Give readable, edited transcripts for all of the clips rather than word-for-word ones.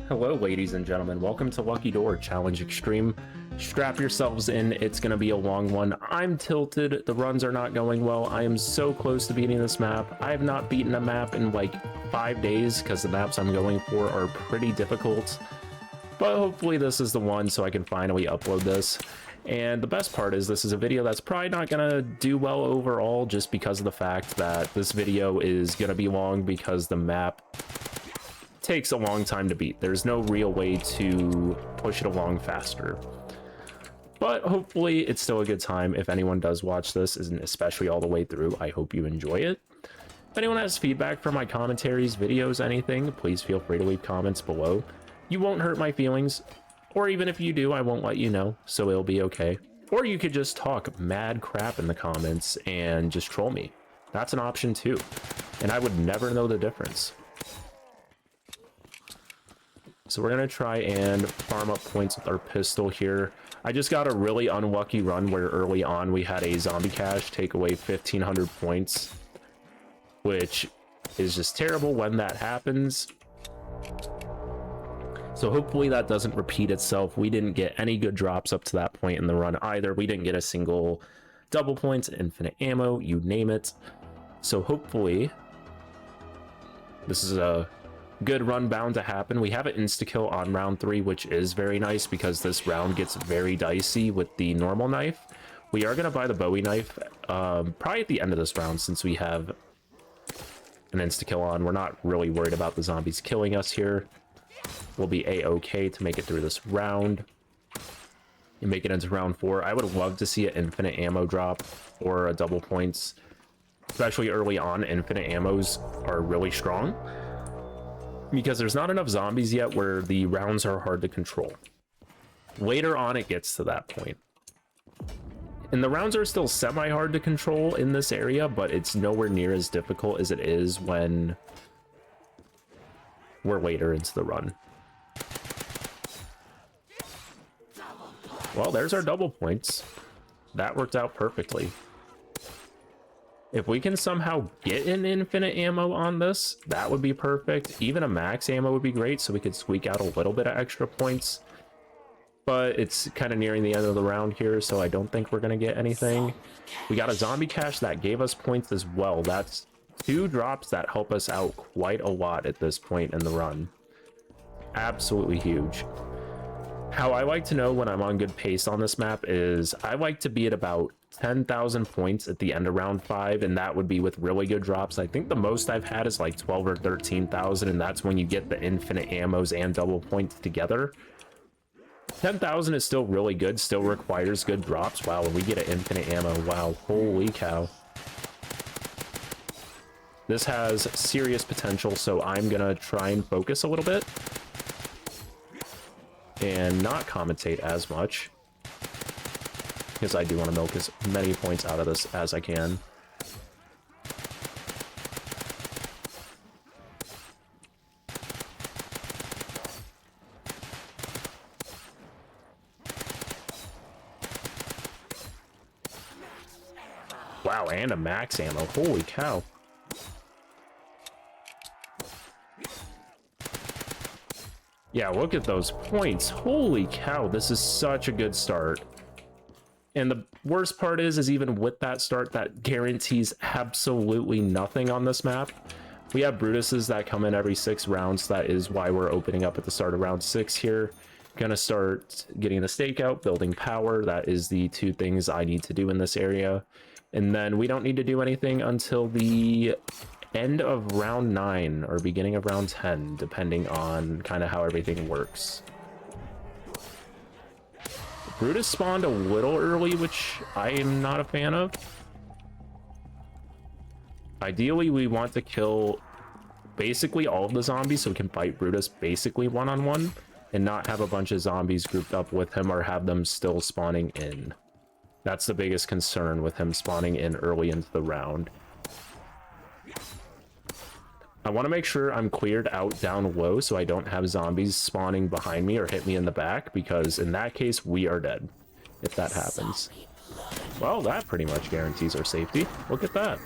Hello, ladies and gentlemen. Welcome to Lucky Door Challenge Extreme. Strap yourselves in. It's going to be a long one. I'm tilted. The runs are not going well. I am so close to beating this map. I have not beaten a map in like 5 days because the maps I'm going for are pretty difficult. But hopefully this is the one so I can finally upload this. And the best part is this is a video that's probably not going to do well overall just because of the fact that this video is going to be long because the map takes a long time to beat. There's no real way to push it along faster. But hopefully it's still a good time. If anyone does watch this, and especially all the way through, I hope you enjoy it. If anyone has feedback for my commentaries, videos, anything, please feel free to leave comments below. You won't hurt my feelings, or even if you do, I won't let you know, so it'll be okay. Or you could just talk mad crap in the comments and just troll me. That's an option too, and I would never know the difference. So we're going to try and farm up points with our pistol here. I just got a really unlucky run where early on we had a zombie cache take away 1,500 points, which is just terrible when that happens. So hopefully that doesn't repeat itself. We didn't get any good drops up to that point in the run either. We didn't get a single double points, infinite ammo, you name it. So hopefully this is a good run bound to happen. We have an insta-kill on round 3, which is very nice because this round gets very dicey with the normal knife. We are going to buy the Bowie knife probably at the end of this round since we have an insta-kill on. We're not really worried about the zombies killing us here. We'll be a-okay to make it through this round and make it into round 4. I would love to see an infinite ammo drop or a double points, especially early on. Infinite ammos are really strong because there's not enough zombies yet where the rounds are hard to control. Later on, it gets to that point. And the rounds are still semi-hard to control in this area, but it's nowhere near as difficult as it is when we're later into the run. Well, there's our double points. That worked out perfectly. If we can somehow get an infinite ammo on this, that would be perfect. Even a max ammo would be great, so we could squeak out a little bit of extra points. But it's kind of nearing the end of the round here, so I don't think we're going to get anything. We got a zombie cache that gave us points as well. That's 2 drops that help us out quite a lot at this point in the run. Absolutely huge. How I like to know when I'm on good pace on this map is I like to be at about 10,000 points at the end of round 5, and that would be with really good drops. I think the most I've had is like 12 or 13,000, and that's when you get the infinite ammos and double points together. 10,000 is still really good, still requires good drops. Wow, we get an infinite ammo. Wow, holy cow. This has serious potential, so I'm gonna try and focus a little bit and not commentate as much, because I do want to milk as many points out of this as I can. Wow, and a max ammo. Holy cow. Yeah, look at those points. Holy cow, this is such a good start. And the worst part is even with that start, that guarantees absolutely nothing on this map. We have Brutuses that come in every 6 rounds. That is why we're opening up at the start of round 6 here. Gonna start getting the stakeout, building power. That is the 2 things I need to do in this area. And then we don't need to do anything until the end of round 9 or beginning of round 10, depending on kind of how everything works. Brutus spawned a little early, which I am not a fan of. Ideally, we want to kill basically all of the zombies so we can fight Brutus basically one-on-one and not have a bunch of zombies grouped up with him or have them still spawning in. That's the biggest concern with him spawning in early into the round. I want to make sure I'm cleared out down low so I don't have zombies spawning behind me or hit me in the back, because in that case, we are dead if that happens. Well, that pretty much guarantees our safety. Look at that.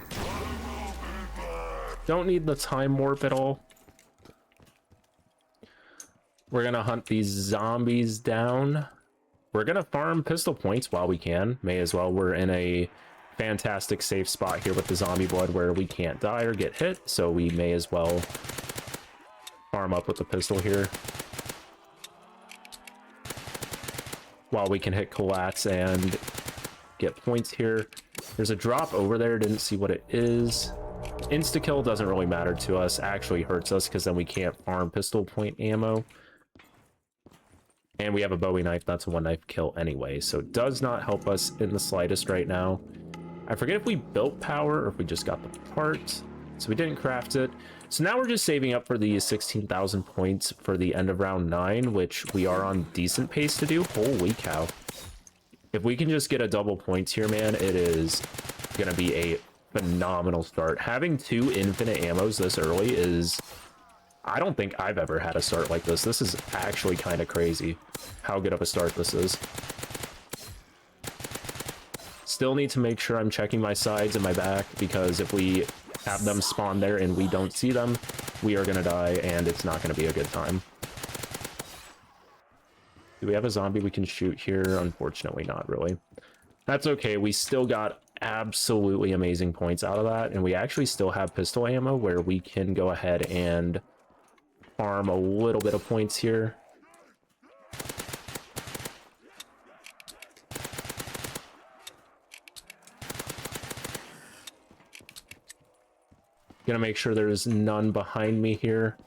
Don't need the time warp at all. We're gonna hunt these zombies down. We're gonna farm pistol points while we can. May as well. We're in a fantastic safe spot here with the zombie blood where we can't die or get hit, so we may as well farm up with the pistol here while we can hit collats and get points here. There's a drop over there, didn't see what it is. Insta-kill doesn't really matter to us, actually hurts us because then we can't farm pistol point ammo. And we have a Bowie knife, that's a one knife kill anyway, so it does not help us in the slightest right now. I forget if we built power or if we just got the part, so we didn't craft it. So now we're just saving up for the 16,000 points for the end of round 9, which we are on decent pace to do. Holy cow. If we can just get a double points here, man, it is going to be a phenomenal start. Having 2 infinite ammos this early is... I don't think I've ever had a start like this. This is actually kind of crazy how good of a start this is. Still need to make sure I'm checking my sides and my back, because if we have them spawn there and we don't see them, we are going to die and it's not going to be a good time. Do we have a zombie we can shoot here? Unfortunately, not really. That's okay. We still got absolutely amazing points out of that, and we actually still have pistol ammo where we can go ahead and farm a little bit of points here. Gonna make sure there's none behind me here.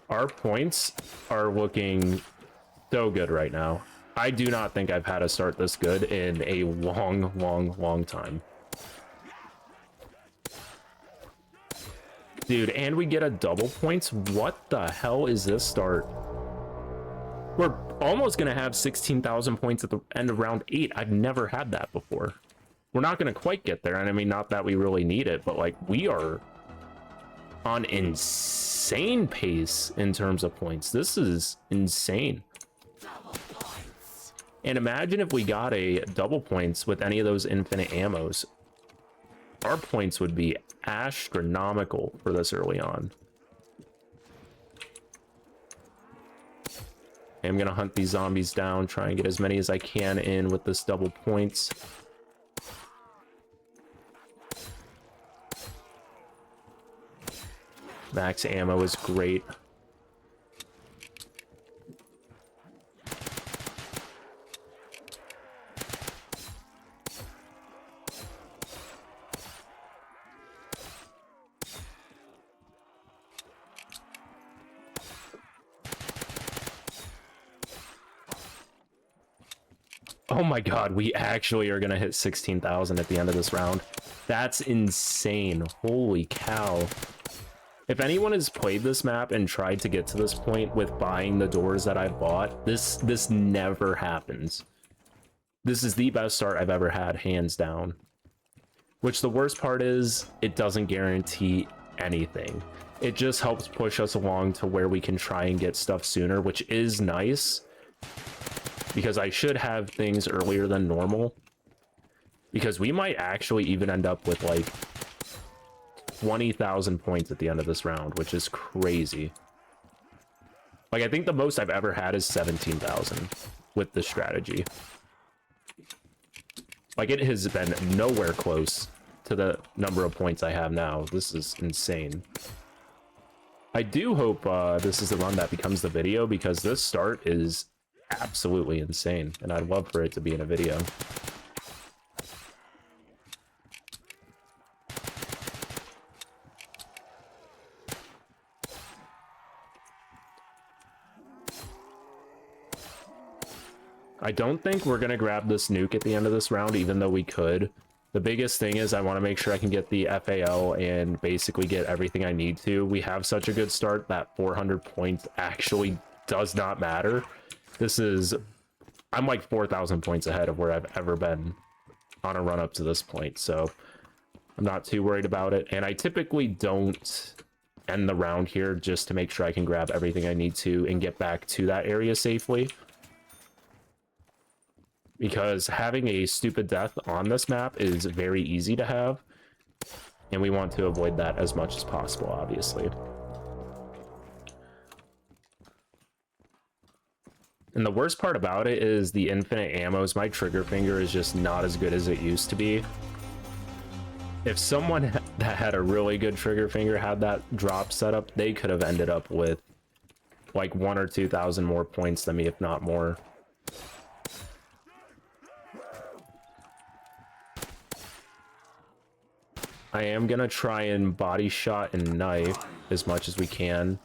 Our points are looking so good right now. I do not think I've had a start this good in a long time. Dude, and we get a double points? What the hell is this start? We're almost going to have 16,000 points at the end of round 8. I've never had that before. We're not going to quite get there, and I mean, not that we really need it, but like, we are on insane pace in terms of points. This is insane. And imagine if we got a double points with any of those infinite ammos. Our points would be astronomical for this early on. I'm gonna hunt these zombies down, try and get as many as I can in with this double points. Max ammo is great. Oh my god, we actually are gonna hit 16,000 at the end of this round. That's insane. Holy cow. If anyone has played this map and tried to get to this point with buying the doors that I've bought, this never happens. This is the best start I've ever had, hands down. Which the worst part is, it doesn't guarantee anything. It just helps push us along to where we can try and get stuff sooner, which is nice. Because I should have things earlier than normal. Because we might actually even end up with like 20,000 points at the end of this round, which is crazy. Like, I think the most I've ever had is 17,000 with this strategy. Like, it has been nowhere close to the number of points I have now. This is insane. I do hope this is the run that becomes the video, because this start is absolutely insane, and I'd love for it to be in a video. I don't think we're gonna grab this nuke at the end of this round, even though we could. The biggest thing is I want to make sure I can get the FAL and basically get everything I need to. We have such a good start that 400 points actually does not matter. This is... I'm like 4,000 points ahead of where I've ever been on a run up to this point, so I'm not too worried about it. And I typically don't end the round here just to make sure I can grab everything I need to and get back to that area safely. because having a stupid death on this map is very easy to have, and we want to avoid that as much as possible, obviously. And the worst part about it is the infinite ammos. My trigger finger is just not as good as it used to be. If someone that had a really good trigger finger had that drop setup, they could have ended up with like 1,000 or 2,000 more points than me, if not more. I am gonna try and body shot and knife as much as we can.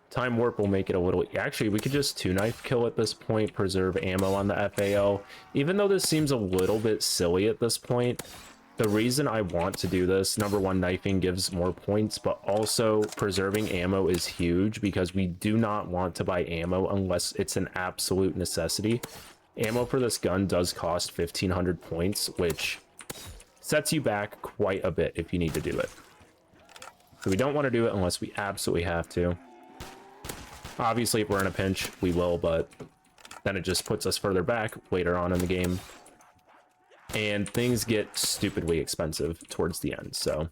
Time warp will make it a little... Actually, we could just 2-knife kill at this point, preserve ammo on the FAL. Even though this seems a little bit silly at this point, the reason I want to do this, number one, knifing gives more points, but also preserving ammo is huge because we do not want to buy ammo unless it's an absolute necessity. Ammo for this gun does cost 1,500 points, which sets you back quite a bit if you need to do it. So we don't want to do it unless we absolutely have to. Obviously, if we're in a pinch, we will, but then it just puts us further back later on in the game. And things get stupidly expensive towards the end, so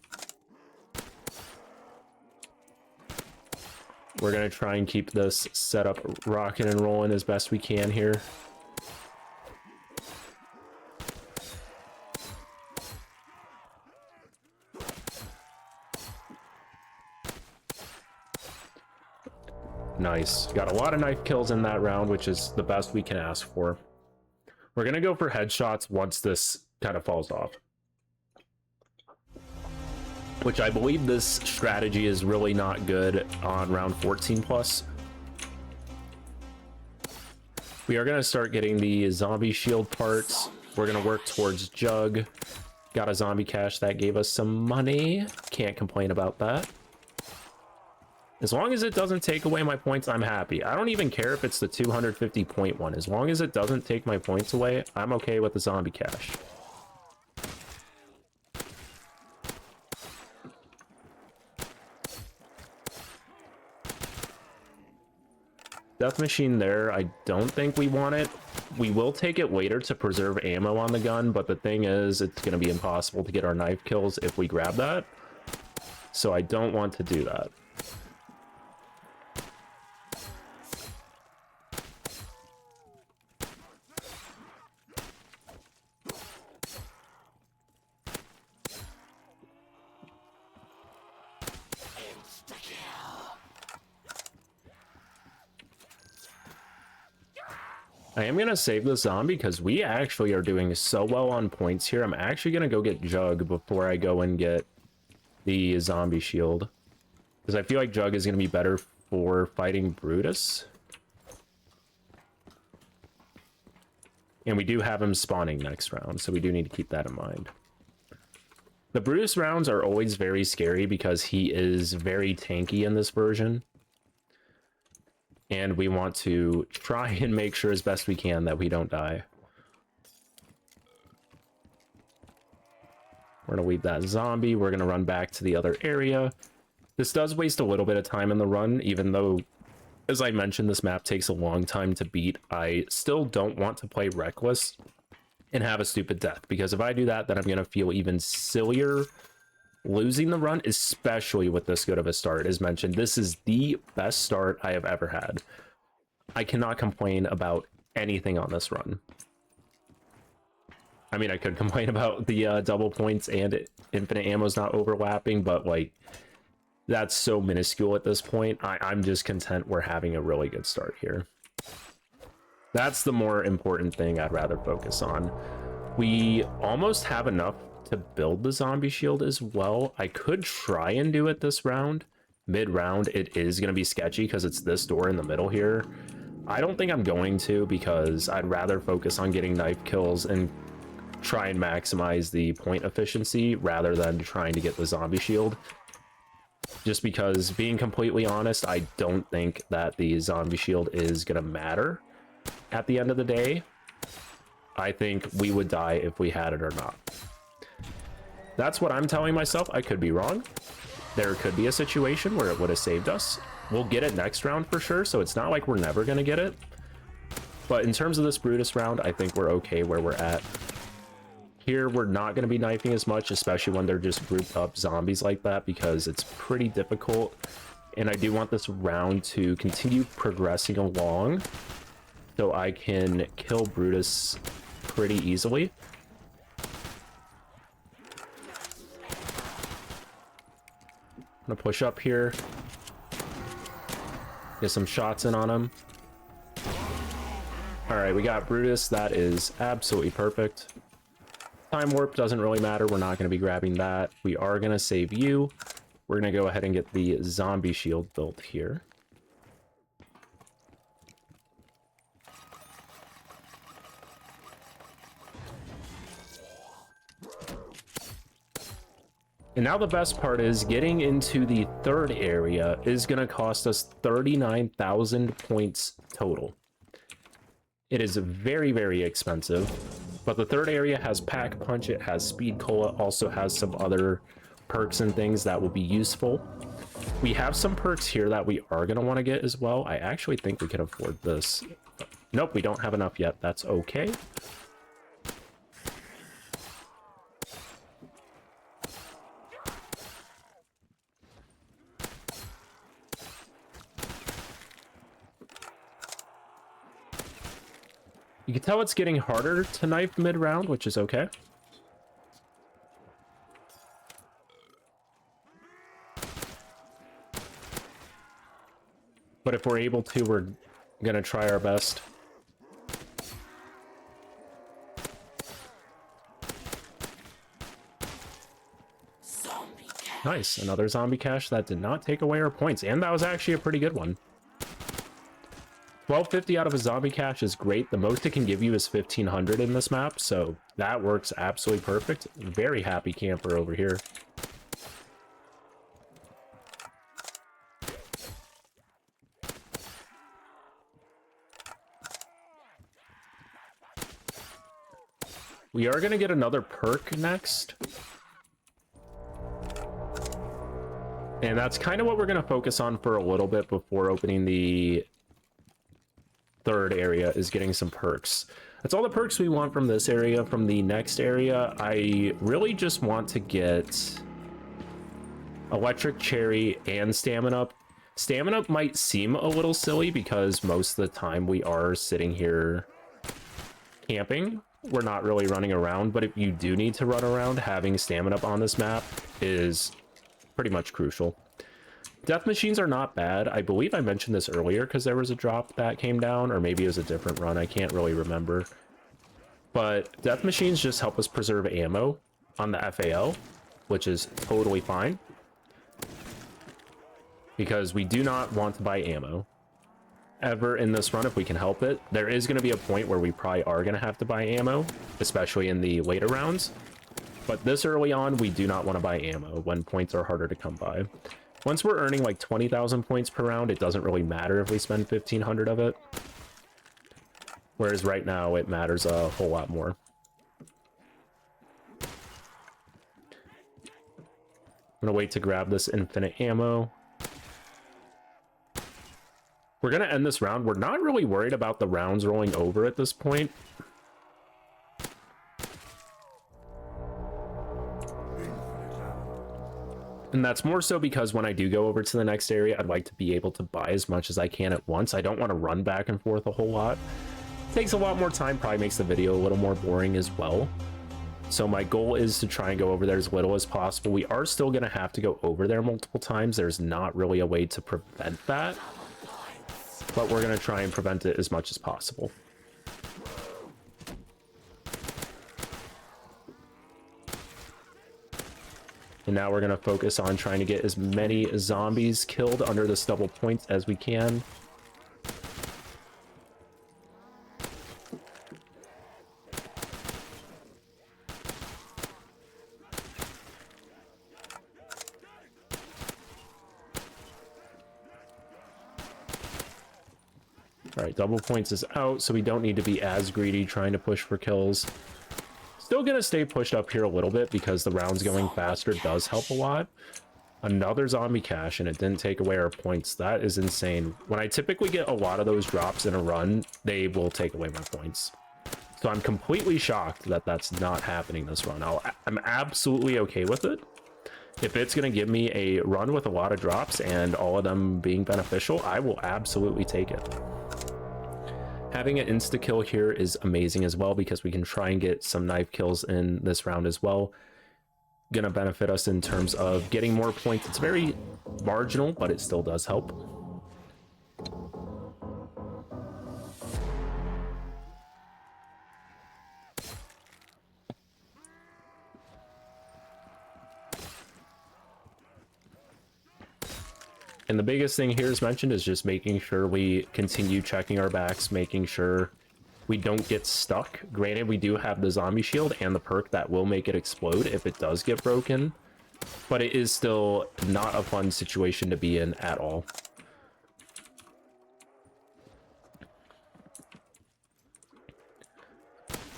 we're going to try and keep this setup rocking and rolling as best we can here. Nice. Got a lot of knife kills in that round, which is the best we can ask for. We're going to go for headshots once this kind of falls off. Which I believe this strategy is really not good on round 14 plus. We are going to start getting the zombie shield parts. We're going to work towards Jug. Got a zombie cache that gave us some money. Can't complain about that. As long as it doesn't take away my points, I'm happy. I don't even care if it's the 250 point one. As long as it doesn't take my points away, I'm okay with the zombie cache. Death machine there, I don't think we want it. We will take it later to preserve ammo on the gun, but the thing is, it's going to be impossible to get our knife kills if we grab that. So I don't want to do that. I am going to save the zombie because we actually are doing so well on points here. I'm actually going to go get Jug before I go and get the zombie shield. Because I feel like Jug is going to be better for fighting Brutus. And we do have him spawning next round, so we do need to keep that in mind. The Brutus rounds are always very scary because he is very tanky in this version. And we want to try and make sure as best we can that we don't die. We're going to leave that zombie. We're going to run back to the other area. This does waste a little bit of time in the run, even though, as I mentioned, this map takes a long time to beat. I still don't want to play reckless and have a stupid death, because if I do that, then I'm going to feel even sillier losing the run, especially with this good of a start. As mentioned, this is the best start I have ever had. I cannot complain about anything on this run. I mean, I could complain about the double points and infinite ammo's not overlapping, but like, that's so minuscule at this point. I'm just content we're having a really good start here. That's the more important thing I'd rather focus on. We almost have enough to build the zombie shield as well. I could try and do it this round. Mid-round, it is going to be sketchy because it's this door in the middle here. I don't think I'm going to, because I'd rather focus on getting knife kills and try and maximize the point efficiency rather than trying to get the zombie shield. Just because, being completely honest, I don't think that the zombie shield is going to matter at the end of the day. I think we would die if we had it or not. That's what I'm telling myself. I could be wrong. There could be a situation where it would have saved us. We'll get it next round for sure, so it's not like we're never going to get it. But in terms of this Brutus round, I think we're okay where we're at. Here, we're not going to be knifing as much, especially when they're just grouped up zombies like that, because it's pretty difficult. And I do want this round to continue progressing along so I can kill Brutus pretty easily. I'm going to push up here. Get some shots in on him. Alright, we got Brutus. That is absolutely perfect. Time warp doesn't really matter. We're not going to be grabbing that. We are going to save you. We're going to go ahead and get the zombie shield built here. And now the best part is getting into the third area is going to cost us 39,000 points total. It is very, very expensive, but the third area has Pack Punch, it has Speed Cola, also has some other perks and things that will be useful. We have some perks here that we are going to want to get as well. I actually think we can afford this. Nope, we don't have enough yet. That's okay. You can tell it's getting harder to knife mid-round, which is okay. But if we're able to, we're gonna try our best. Nice, another zombie cache that did not take away our points, and that was actually a pretty good one. 1250 out of a zombie cache is great. The most it can give you is 1500 in this map, so that works absolutely perfect. Very happy camper over here. We are going to get another perk next. And that's kind of what we're going to focus on for a little bit before opening the third area, is getting some perks. That's all the perks we want from this area. From the next area, I really just want to get Electric Cherry and Stamina Up. Stamina Up might seem a little silly because most of the time we are sitting here camping. We're not really running around, but if you do need to run around, having Stamina Up on this map is pretty much crucial. Death machines are not bad. I believe I mentioned this earlier because there was a drop that came down, or maybe it was a different run. I can't really remember. But death machines just help us preserve ammo on the FAL, which is totally fine. Because we do not want to buy ammo ever in this run if we can help it. There is going to be a point where we probably are going to have to buy ammo, especially in the later rounds. But this early on, we do not want to buy ammo when points are harder to come by. Once we're earning like 20,000 points per round, it doesn't really matter if we spend 1,500 of it. Whereas right now, it matters a whole lot more. I'm gonna wait to grab this infinite ammo. We're gonna end this round. We're not really worried about the rounds rolling over at this point. And that's more so because when I do go over to the next area, I'd like to be able to buy as much as I can at once. I don't want to run back and forth a whole lot. It takes a lot more time, probably makes the video a little more boring as well. So my goal is to try and go over there as little as possible. We are still going to have to go over there multiple times. There's not really a way to prevent that, but we're going to try and prevent it as much as possible. And now we're going to focus on trying to get as many zombies killed under this double points as we can. All right, double points is out, so we don't need to be as greedy trying to push for kills. Still gonna stay pushed up here a little bit because the rounds going faster does help a lot. Another zombie cache, and it didn't take away our points. That is insane. When I typically get a lot of those drops in a run, they will take away my points. So I'm completely shocked that that's not happening this run. I'm absolutely okay with it. If it's going to give me a run with a lot of drops and all of them being beneficial, I will absolutely take it. Having an insta-kill here is amazing as well, because we can try and get some knife kills in this round as well. Gonna benefit us in terms of getting more points. It's very marginal, but it still does help. And the biggest thing here is mentioned is just making sure we continue checking our backs, making sure we don't get stuck. Granted, we do have the zombie shield and the perk that will make it explode if it does get broken, but it is still not a fun situation to be in at all.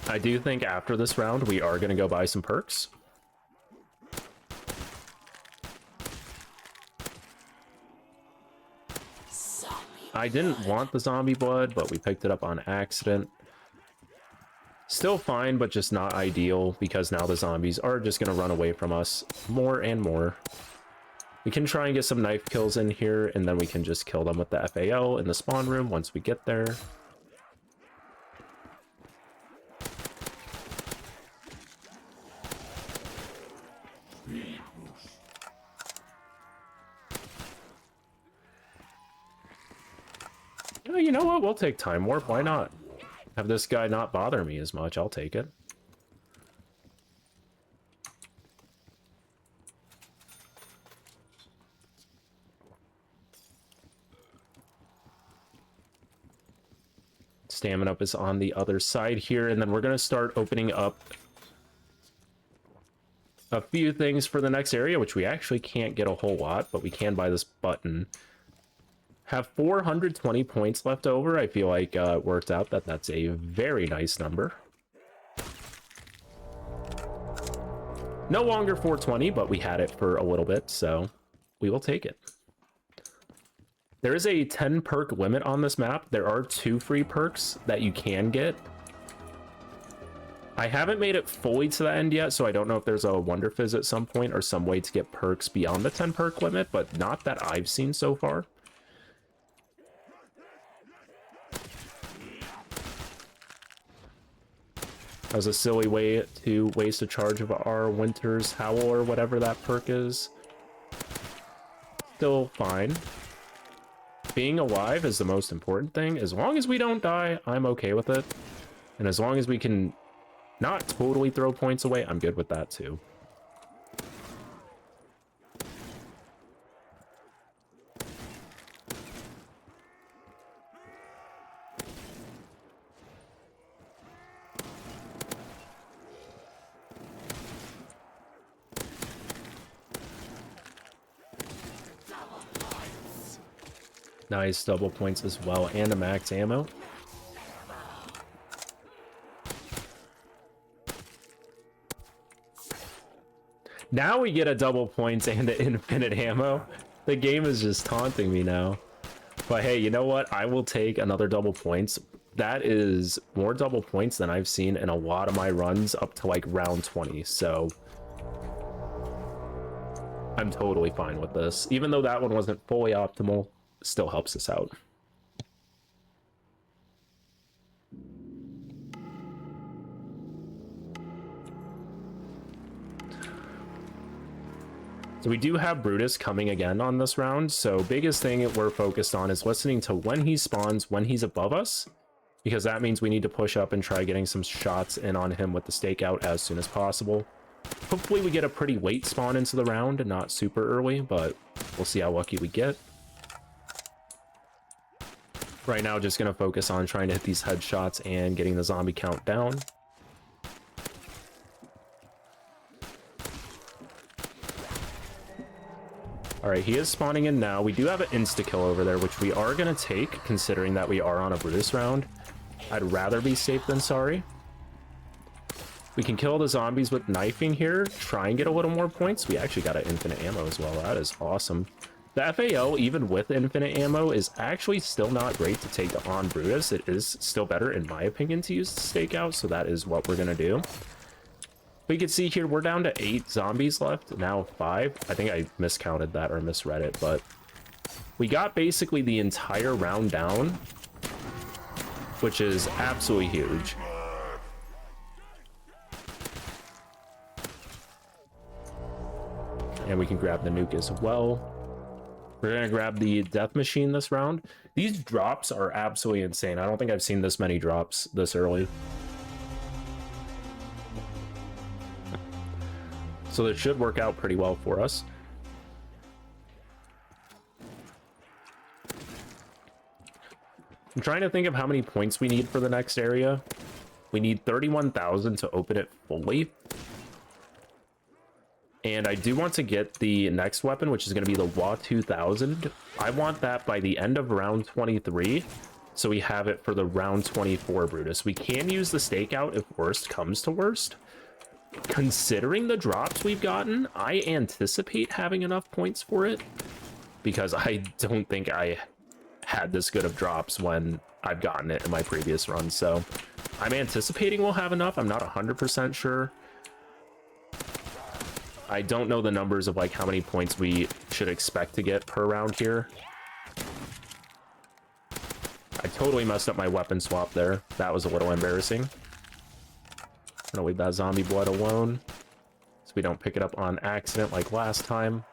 I do think after this round, we are going to go buy some perks. I didn't want the zombie blood, but we picked it up on accident. Still fine, but just not ideal, because now the zombies are just going to run away from us more and more. We can try and get some knife kills in here, and then we can just kill them with the FAL in the spawn room once we get there. Oh, you know what? We'll take Time Warp. Why not? Have this guy not bother me as much. I'll take it. Stamina up is on the other side here, and then we're going to start opening up a few things for the next area, which we actually can't get a whole lot, but we can buy this button. Have 420 points left over. I feel like it worked out that that's a very nice number. No longer 420, but we had it for a little bit, so we will take it. There is a 10 perk limit on this map. There are 2 free perks that you can get. I haven't made it fully to the end yet, so I don't know if there's a Wonder Fizz at some point or some way to get perks beyond the 10 perk limit, but not that I've seen so far. That was a silly way to waste a charge of our Winter's Howl or whatever that perk is. Still fine. Being alive is the most important thing. As long as we don't die, I'm okay with it. And as long as we can not totally throw points away, I'm good with that too. Nice double points as well, and a max ammo. Now we get a double points and an infinite ammo. The game is just taunting me now. But hey, you know what? I will take another double points. That is more double points than I've seen in a lot of my runs up to like round 20. So I'm totally fine with this. Even though that one wasn't fully optimal, still helps us out. So we do have Brutus coming again on this round, so biggest thing we're focused on is listening to when he spawns, when he's above us, because that means we need to push up and try getting some shots in on him with the stakeout as soon as possible. Hopefully we get a pretty late spawn into the round and not super early, but we'll see how lucky we get. Right now, just going to focus on trying to hit these headshots and getting the zombie count down. Alright, he is spawning in now. We do have an insta-kill over there, which we are going to take, considering that we are on a Brutus round. I'd rather be safe than sorry. We can kill the zombies with knifing here, try and get a little more points. We actually got an infinite ammo as well. That is awesome. The FAL, even with infinite ammo, is actually still not great to take on Brutus. It is still better, in my opinion, to use the stakeout, so that is what we're going to do. We can see here, we're down to 8 zombies left, now 5. I think I miscounted that or misread it, but we got basically the entire round down, which is absolutely huge. And we can grab the nuke as well. We're gonna grab the death machine this round. These drops are absolutely insane. I don't think I've seen this many drops this early. So this should work out pretty well for us. I'm trying to think of how many points we need for the next area. We need 31,000 to open it fully. And I do want to get the next weapon, which is going to be the WA 2000. I want that by the end of round 23, so we have it for the round 24 Brutus. We can use the stakeout if worst comes to worst. Considering the drops we've gotten, I anticipate having enough points for it, because I don't think I had this good of drops when I've gotten it in my previous run. So I'm anticipating we'll have enough. I'm not 100% sure. I don't know the numbers of like how many points we should expect to get per round here. I totally messed up my weapon swap there. That was a little embarrassing. I'm gonna leave that zombie blood alone so we don't pick it up on accident like last time.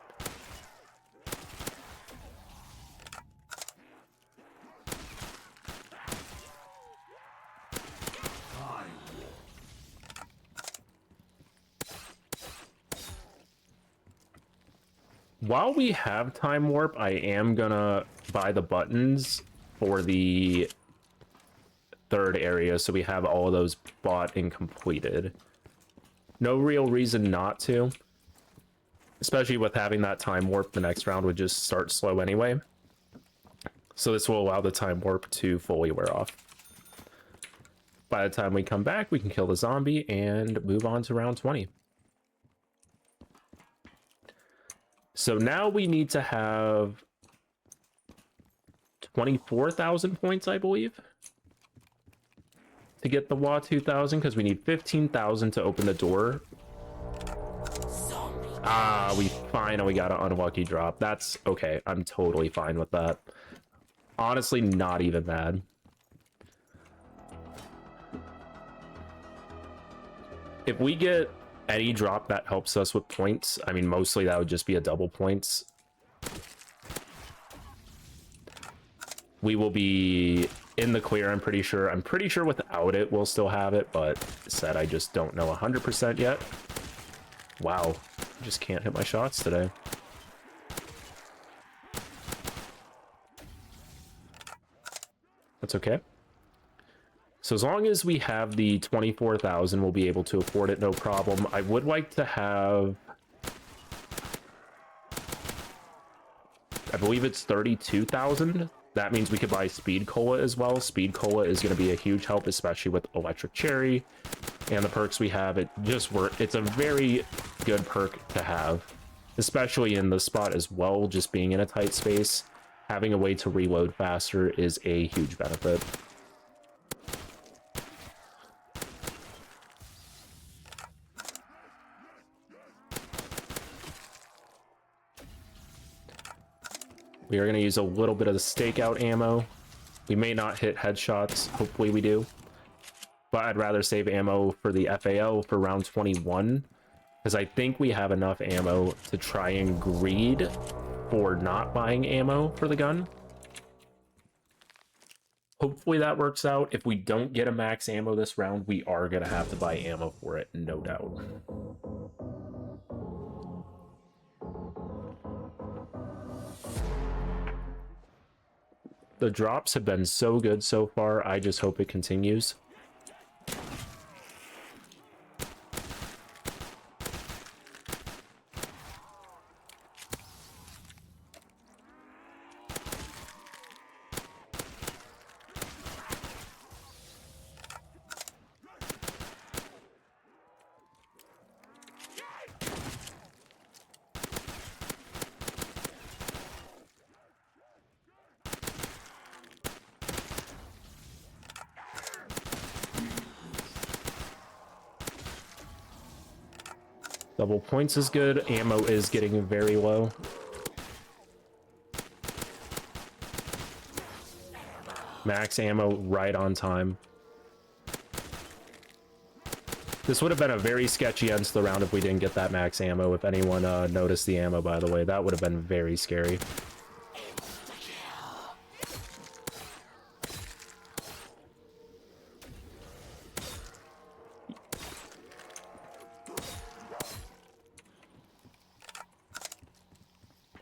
While we have time warp, I am gonna buy the buttons for the third area, so we have all of those bought and completed. No real reason not to, especially with having that time warp. The next round would just start slow anyway, so this will allow the time warp to fully wear off. By the time we come back, we can kill the zombie and move on to round 20. So now we need to have 24,000 points, I believe, to get the WA 2000, because we need 15,000 to open the door. Ah, we finally got an unlucky drop. That's okay. I'm totally fine with that. Honestly, not even mad. If we get any drop that helps us with points, I mean, mostly that would just be a double points. We will be in the clear, I'm pretty sure. I'm pretty sure without it, we'll still have it, but said I just don't know 100% yet. Wow, I just can't hit my shots today. That's okay. So as long as we have the 24,000, we'll be able to afford it, no problem. I would like to have, I believe it's 32,000. That means we could buy Speed Cola as well. Speed Cola is going to be a huge help, especially with Electric Cherry and the perks we have. It just works. It's a very good perk to have, especially in the spot as well. Just being in a tight space, having a way to reload faster is a huge benefit. We are going to use a little bit of the stakeout ammo. We may not hit headshots. Hopefully we do. But I'd rather save ammo for the FAL for round 21, because I think we have enough ammo to try and greed for not buying ammo for the gun. Hopefully that works out. If we don't get a max ammo this round, we are going to have to buy ammo for it, no doubt. The drops have been so good so far. I just hope it continues. Double points is good. Ammo is getting very low. Max ammo right on time. This would have been a very sketchy end to the round if we didn't get that max ammo. If anyone noticed the ammo, by the way, that would have been very scary.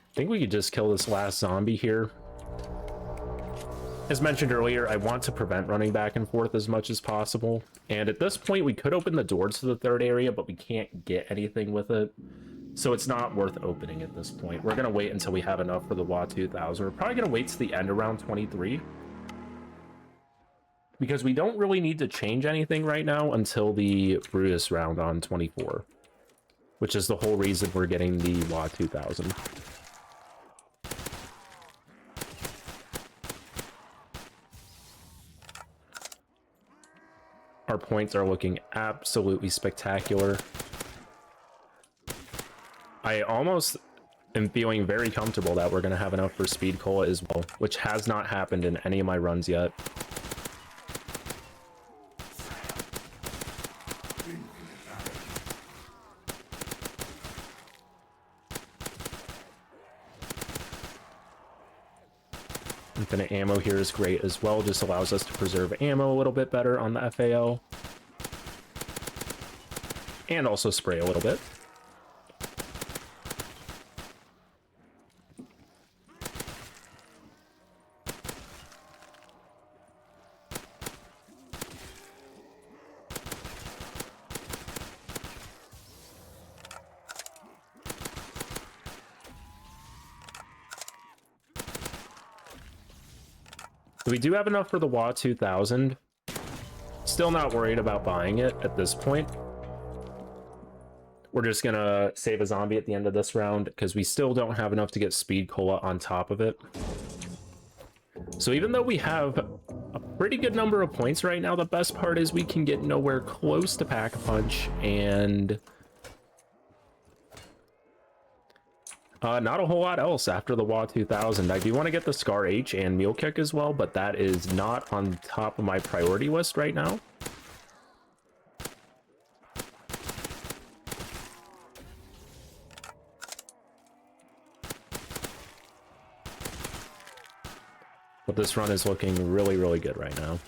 I think we could just kill this last zombie here. As mentioned earlier, I want to prevent running back and forth as much as possible. And at this point, we could open the doors to the third area, but we can't get anything with it. So it's not worth opening at this point. We're going to wait until we have enough for the WA 2000. We're probably going to wait to the end around 23. Because we don't really need to change anything right now until the Brutus round on 24. Which is the whole reason we're getting the WA 2000. Our points are looking absolutely spectacular. I almost am feeling very comfortable that we're going to have enough for Speed Cola as well, which has not happened in any of my runs yet. Infinite ammo here is great as well, just allows us to preserve ammo a little bit better on the FAL. And also spray a little bit. We do have enough for the WA 2000. Still not worried about buying it at this point. We're just gonna save a zombie at the end of this round because we still don't have enough to get Speed Cola on top of it. So even though we have a pretty good number of points right now, the best part is we can get nowhere close to Pack-a-Punch and not a whole lot else after the WA 2000. I do want to get the Scar H and Mule Kick as well, but that is not on top of my priority list right now. But this run is looking really, really good right now.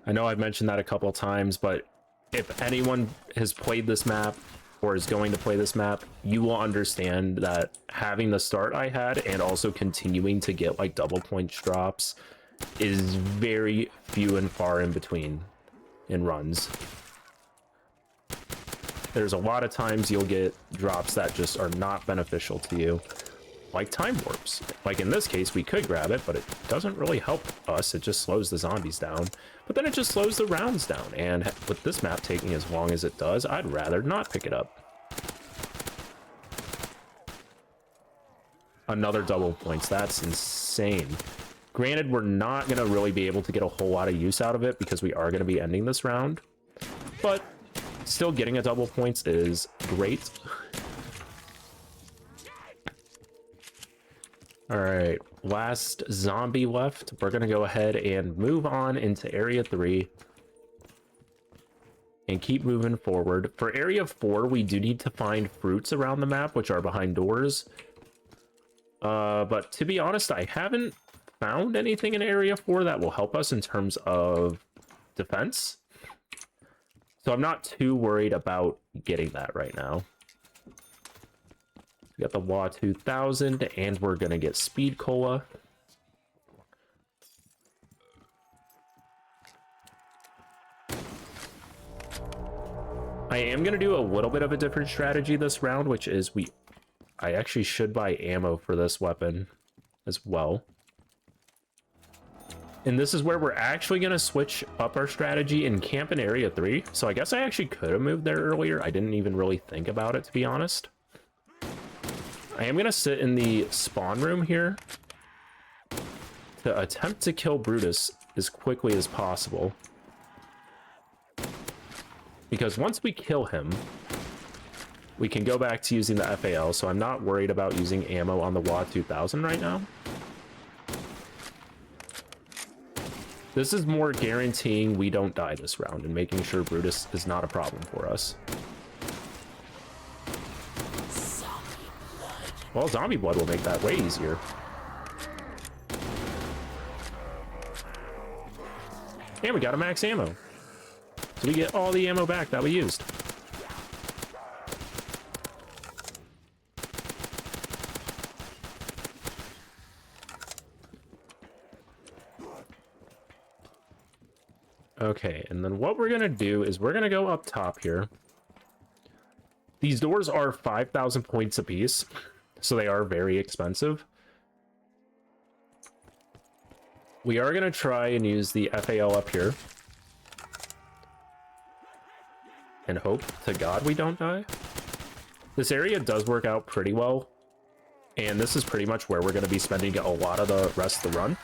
I know I've mentioned that a couple times, but if anyone has played this map or is going to play this map, you will understand that having the start I had and also continuing to get like double points drops is very few and far in between in runs. There's a lot of times you'll get drops that just are not beneficial to you, like time warps. Like in this case, we could grab it, but it doesn't really help us. It just slows the zombies down, but then it just slows the rounds down. And with this map taking as long as it does, I'd rather not pick it up. Another double points. That's insane. Granted, we're not going to really be able to get a whole lot of use out of it because we are going to be ending this round, but still getting a double points is great. All right, last zombie left. We're going to go ahead and move on into Area 3 and keep moving forward. For Area 4, we do need to find fruits around the map, which are behind doors. But to be honest, I haven't found anything in Area 4 that will help us in terms of defense. So I'm not too worried about getting that right now. We got the WA 2000, and we're going to get Speed Cola. I am going to do a little bit of a different strategy this round, which is I actually should buy ammo for this weapon as well. And this is where we're actually going to switch up our strategy and camp in Area 3. So I guess I actually could have moved there earlier. I didn't even really think about it, to be honest. I am going to sit in the spawn room here to attempt to kill Brutus as quickly as possible. Because once we kill him, we can go back to using the FAL, so I'm not worried about using ammo on the WA 2000 right now. This is more guaranteeing we don't die this round and making sure Brutus is not a problem for us. Well, zombie blood will make that way easier. And we got a max ammo. So we get all the ammo back that we used. Okay, and then what we're gonna do is we're gonna go up top here. These doors are 5,000 points apiece, so they are very expensive. We are gonna try and use the FAL up here. And hope to God we don't die. This area does work out pretty well. And this is pretty much where we're gonna be spending a lot of the rest of the run.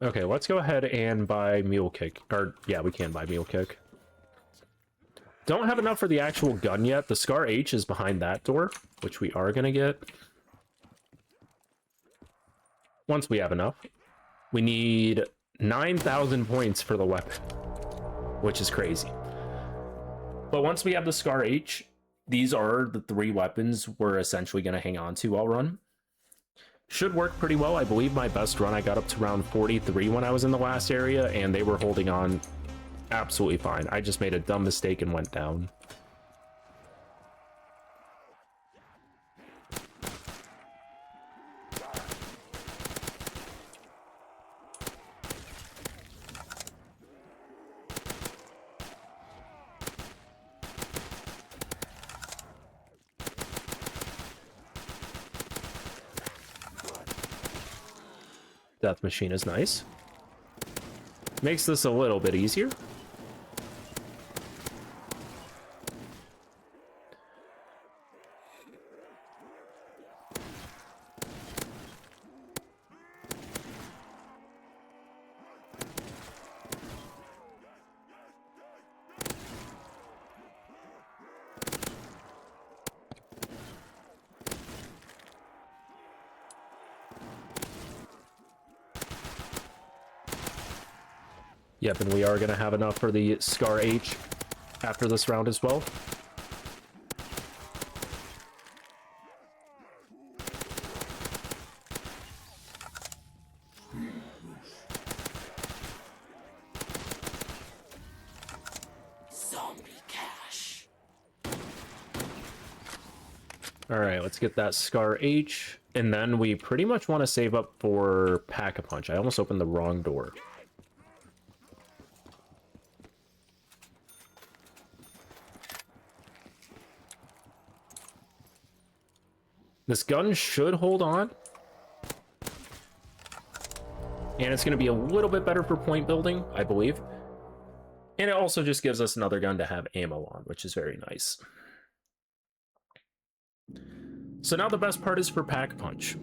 Okay, let's go ahead and buy Mule Kick. Or, yeah, we can buy Mule Kick. Don't have enough for the actual gun yet. The Scar H is behind that door, which we are going to get. Once we have enough. We need 9,000 points for the weapon, which is crazy. But once we have the Scar H, these are the 3 weapons we're essentially going to hang on to all run. Should work pretty well. I believe my best run, I got up to round 43 when I was in the last area, and they were holding on absolutely fine. I just made a dumb mistake and went down. Death Machine is nice. Makes this a little bit easier. Yep, and we are going to have enough for the Scar H after this round as well. Zombie cash. All right, let's get that Scar H, and then we pretty much want to save up for Pack-a-Punch. I almost opened the wrong door. This gun should hold on. And it's going to be a little bit better for point building, I believe. And it also just gives us another gun to have ammo on, which is very nice. So now the best part is for Pack-a-Punch.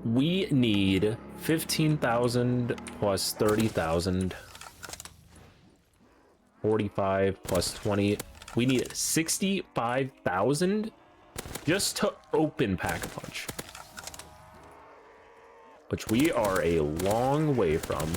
We need 15,000 plus 30,000. 45 plus 20. We need 65,000 just to open Pack-a-Punch, which we are a long way from.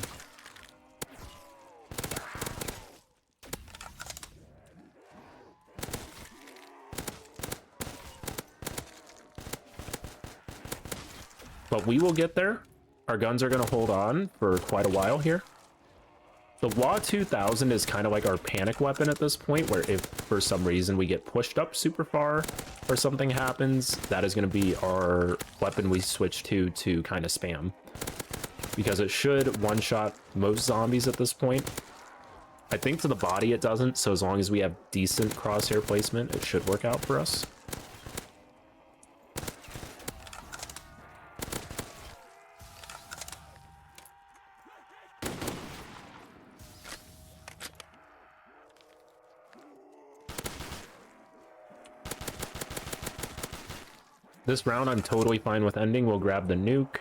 But we will get there. Our guns are going to hold on for quite a while here. The WA 2000 is kind of like our panic weapon at this point, where if for some reason we get pushed up super far or something happens, that is going to be our weapon we switch to kind of spam. Because it should one-shot most zombies at this point. I think to the body it doesn't, so as long as we have decent crosshair placement, it should work out for us. This round I'm totally fine with ending. We'll grab the nuke.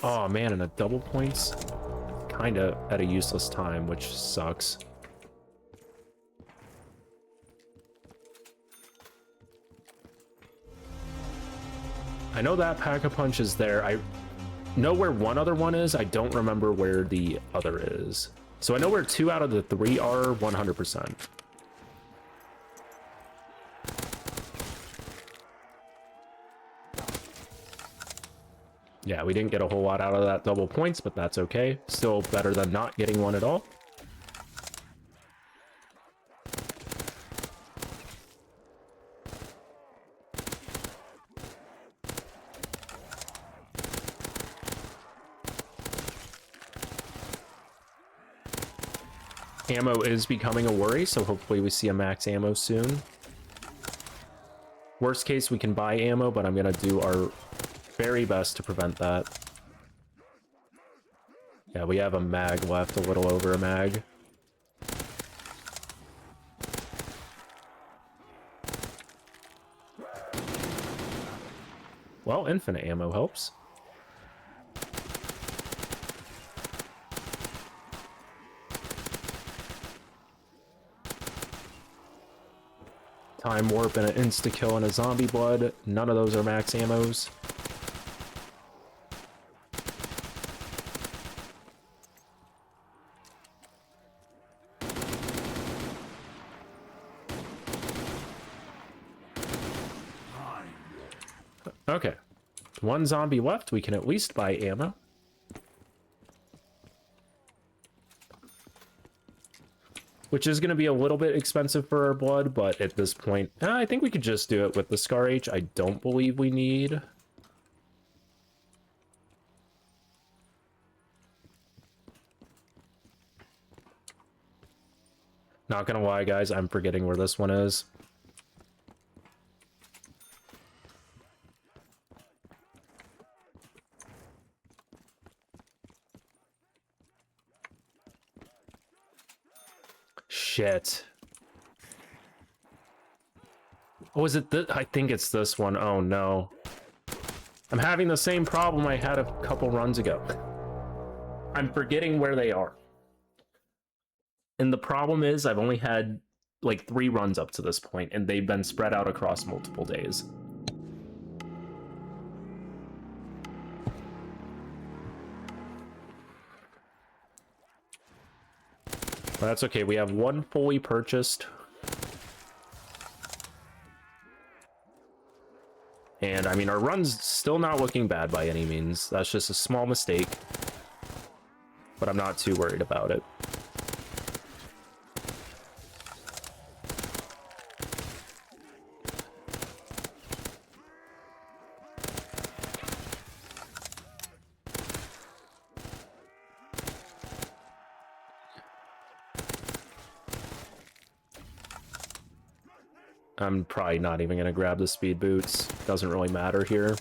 Oh man, and a double points. Kind of at a useless time, which sucks. I know that Pack-a-Punch is there. I know where one other one is. I don't remember where the other is. So I know where 2 out of the 3 are 100%. Yeah, we didn't get a whole lot out of that double points, but that's okay. Still better than not getting one at all. Ammo is becoming a worry, so hopefully we see a max ammo soon. Worst case, we can buy ammo, but I'm gonna do our very best to prevent that. Yeah, we have a mag left, a little over a mag. Well, infinite ammo helps. Time warp and an insta-kill and a zombie blood. None of those are max ammos. Okay. 1 zombie left. We can at least buy ammo. Which is going to be a little bit expensive for our blood, but at this point, I think we could just do it with the Scar H. I don't believe we need. Not gonna lie, guys, I'm forgetting where this one is. Shit. Oh, is it this? I think it's this one. Oh, no. I'm having the same problem I had a couple runs ago. I'm forgetting where they are. And the problem is I've only had like 3 runs up to this point, and they've been spread out across multiple days. But that's okay. We have 1 fully purchased. And, I mean, our run's still not looking bad by any means. That's just a small mistake. But I'm not too worried about it. I'm probably not even going to grab the speed boots. Doesn't really matter here.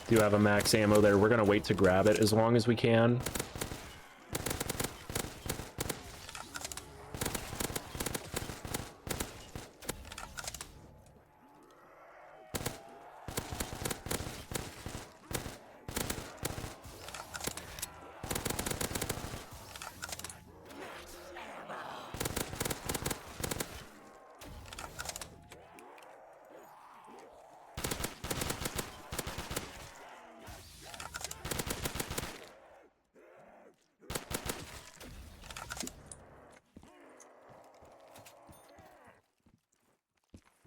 Do have a max ammo there. We're going to wait to grab it as long as we can.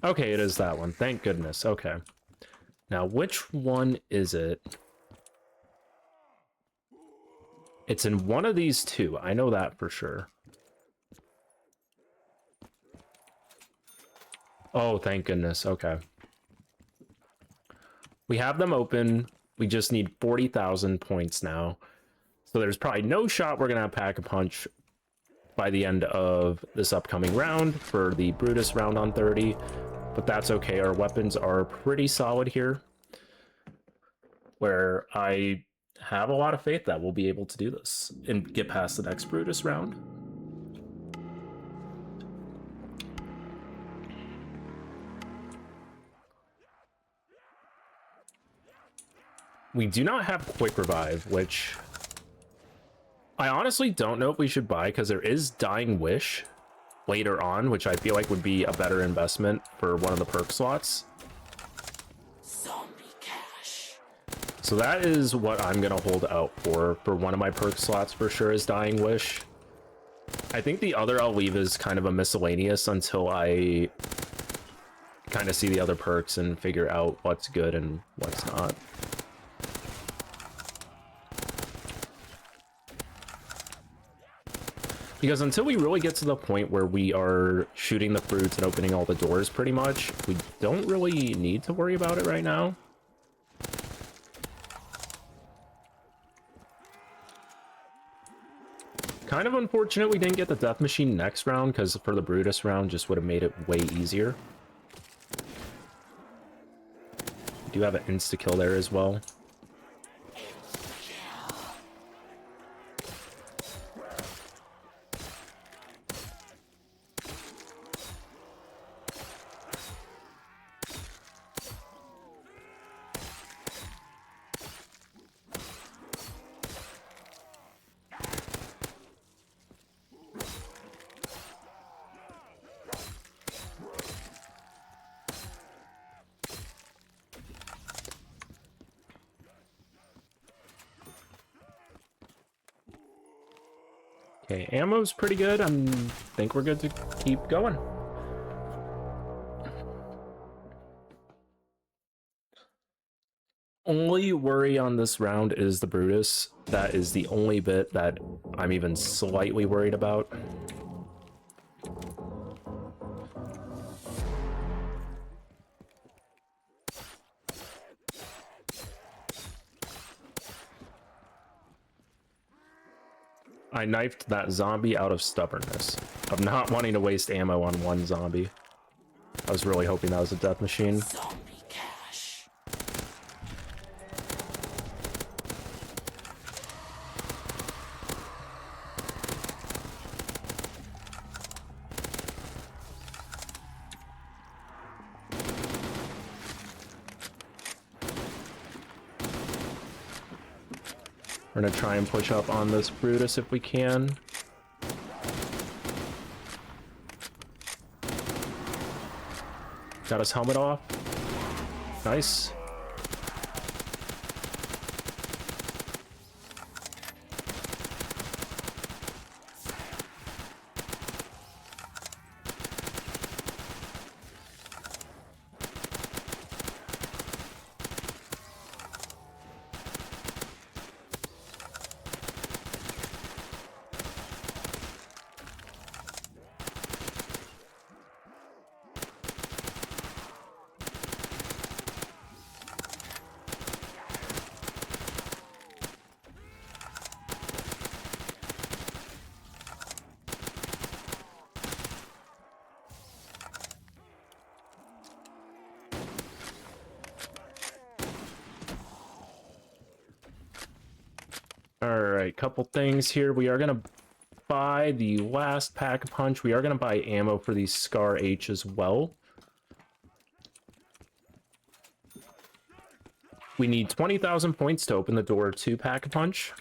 Okay, it is that one. Thank goodness. Okay. Now, which one is it? It's in one of these 2. I know that for sure. Oh, thank goodness. Okay. We have them open. We just need 40,000 points now. So there's probably no shot we're going to have Pack-a-Punch by the end of this upcoming round for the Brutus round on 30. But that's okay. Our weapons are pretty solid here. where I have a lot of faith that we'll be able to do this and get past the next Brutus round. We do not have Quick Revive, which I honestly don't know if we should buy, because there is Dying Wish later on, which I feel like would be a better investment for one of the perk slots. Zombie cash. So that is what I'm gonna hold out for one of my perk slots for sure, is Dying Wish. I think the other I'll leave as kind of a miscellaneous until I kind of see the other perks and figure out what's good and what's not. Because until we really get to the point where we are shooting the fruits and opening all the doors pretty much, we don't really need to worry about it right now. Kind of unfortunate we didn't get the Death Machine next round, because for the Brutus round just would have made it way easier. We do have an insta-kill there as well. Okay, ammo's pretty good. I think we're good to keep going. Only worry on this round is the Brutus. That is the only bit that I'm even slightly worried about. I knifed that zombie out of stubbornness, of not wanting to waste ammo on one zombie. I was really hoping that was a Death Machine. Zombie cash. We're gonna try and push up on this Brutus if we can. Got his helmet off. Nice. Alright, couple things here. We are going to buy the last Pack-a-Punch. We are going to buy ammo for the Scar H as well. We need 20,000 points to open the door to Pack-a-Punch.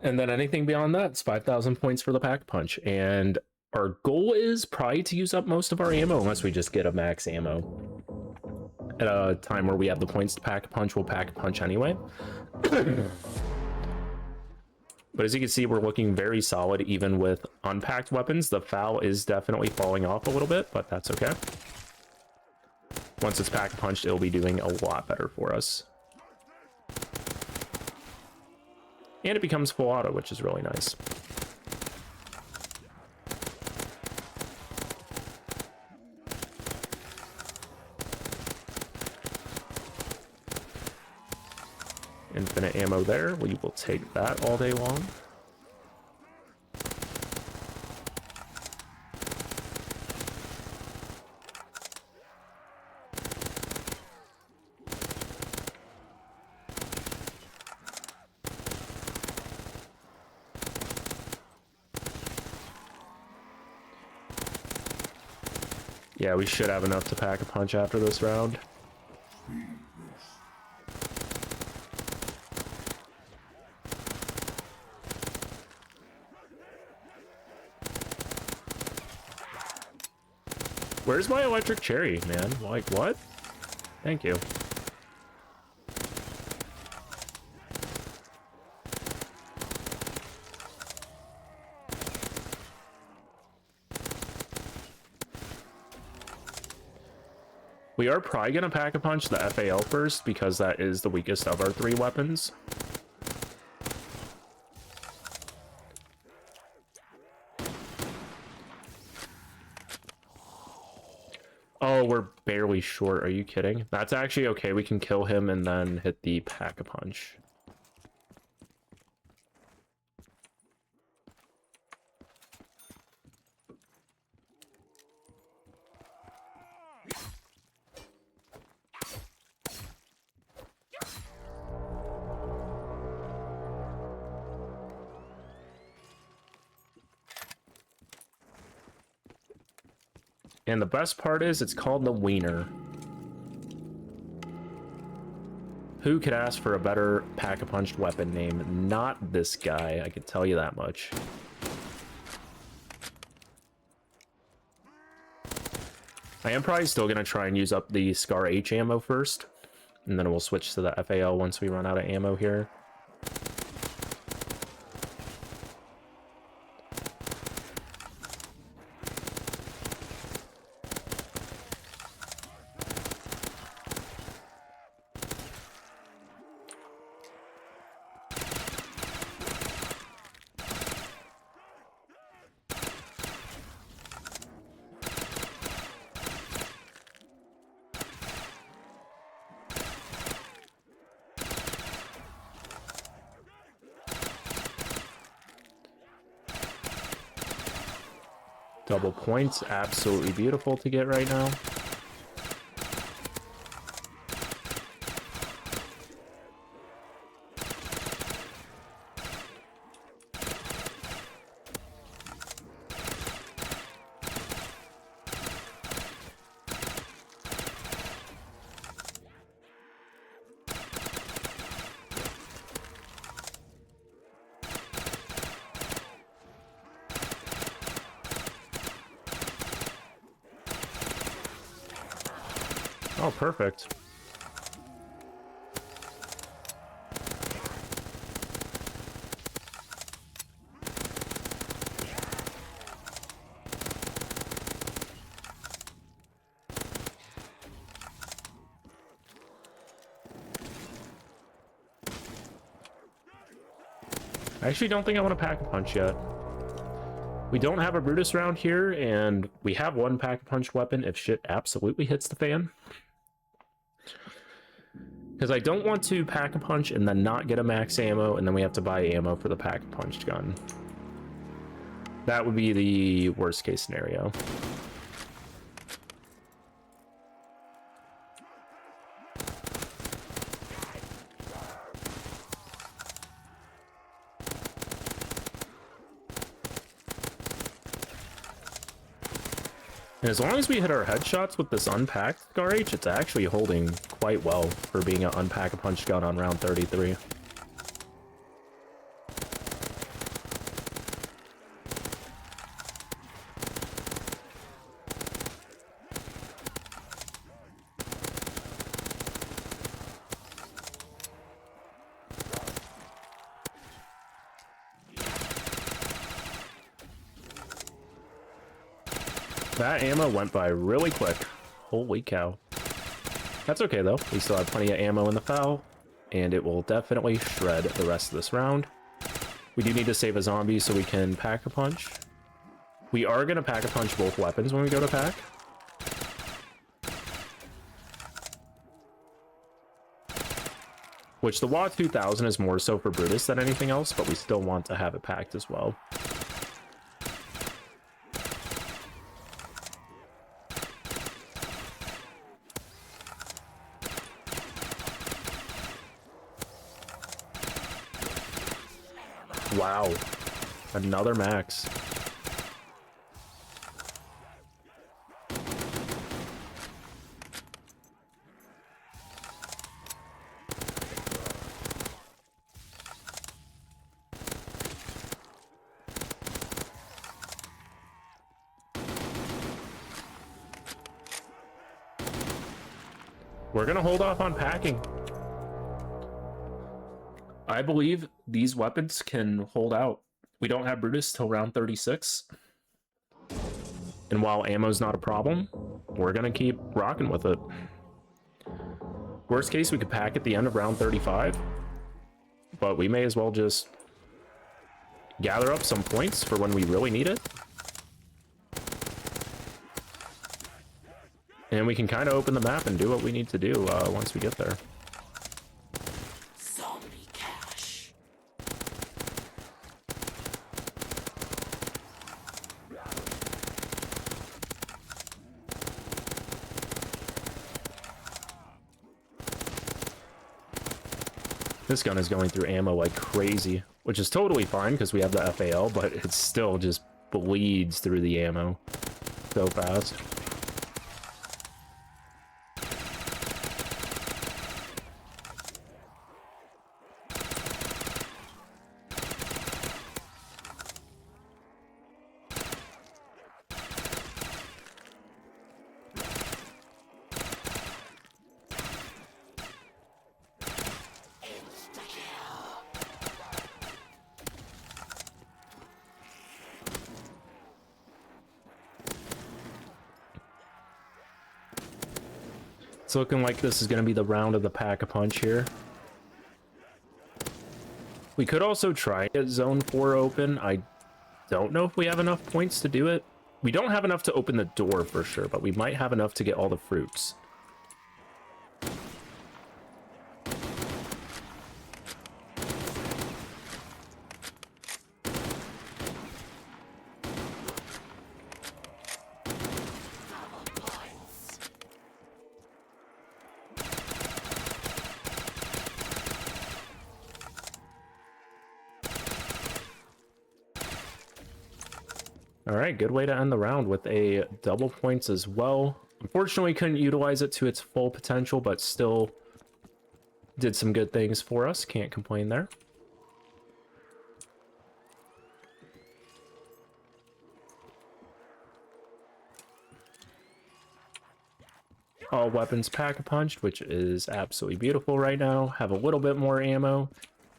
And then anything beyond that, it's 5,000 points for the Pack-a-Punch. And our goal is probably to use up most of our ammo, unless we just get a max ammo. At a time where we have the points to Pack-a-Punch, we'll Pack-a-Punch anyway. But as you can see, we're looking very solid even with unpacked weapons. The FAL is definitely falling off a little bit, but that's okay. Once it's Pack-a-Punched, it'll be doing a lot better for us. And it becomes full auto, which is really nice. Infinite ammo there. We will take that all day long. Yeah, we should have enough to pack a punch after this round. Where's my electric cherry, man? Like, what? Thank you. We are probably going to pack-a-punch the FAL first, because that is the weakest of our 3 weapons. Oh, we're barely short. Are you kidding? That's actually okay. We can kill him and then hit the pack-a-punch. And the best part is it's called the Wiener. Who could ask for a better pack-a-punched weapon name? Not this guy, I could tell you that much. I am probably still going to try and use up the Scar H ammo first, and then we'll switch to the FAL once we run out of ammo here. Double points, absolutely beautiful to get right now. Oh, perfect. I actually don't think I want to pack-a-punch yet. We don't have a Brutus round here, and we have one pack-a-punch weapon if shit absolutely hits the fan. Because I don't want to pack-a-punch and then not get a max ammo, and then we have to buy ammo for the pack-a-punch gun. That would be the worst-case scenario. And as long as we hit our headshots with this unpacked Scar H, it's actually holding quite well for being an unpack-a-punch gun on round 33. That ammo went by really quick. Holy cow. That's okay though. We still have plenty of ammo in the FAL, and it will definitely shred the rest of this round. We do need to save a zombie so we can pack-a-punch. We are going to pack-a-punch both weapons when we go to pack. Which the WA 2000 is more so for Brutus than anything else, but we still want to have it packed as well. Wow, another max. We're gonna hold off on packing. I believe these weapons can hold out. We don't have Brutus till round 36. And while ammo's not a problem, we're gonna keep rocking with it. Worst case, we could pack at the end of round 35. But we may as well just gather up some points for when we really need it. And we can kind of open the map and do what we need to do once we get there. Zombie cash. This gun is going through ammo like crazy, which is totally fine because we have the FAL, but it still just bleeds through the ammo so fast. It's looking like this is going to be the round of the Pack-a-Punch here. We could also try and get Zone 4 open. I don't know if we have enough points to do it. We don't have enough to open the door for sure, but we might have enough to get all the fruits. All right, good way to end the round with a double points as well. Unfortunately, couldn't utilize it to its full potential, but still did some good things for us. Can't complain there. All weapons Pack-a-Punched, which is absolutely beautiful right now. Have a little bit more ammo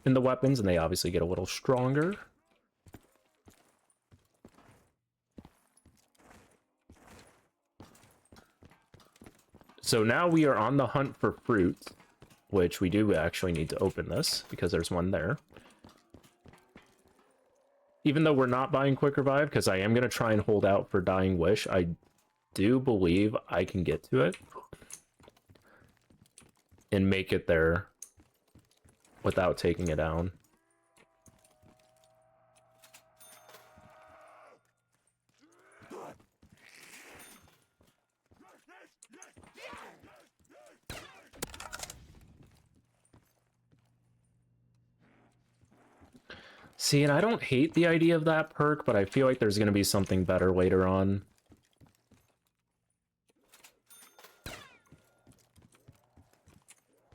in the weapons, and they obviously get a little stronger. So now we are on the hunt for fruit, which we do actually need to open this because there's one there. Even though we're not buying Quick Revive, because I am going to try and hold out for Dying Wish, I do believe I can get to it and make it there without taking it down. See, and I don't hate the idea of that perk, but I feel like there's going to be something better later on.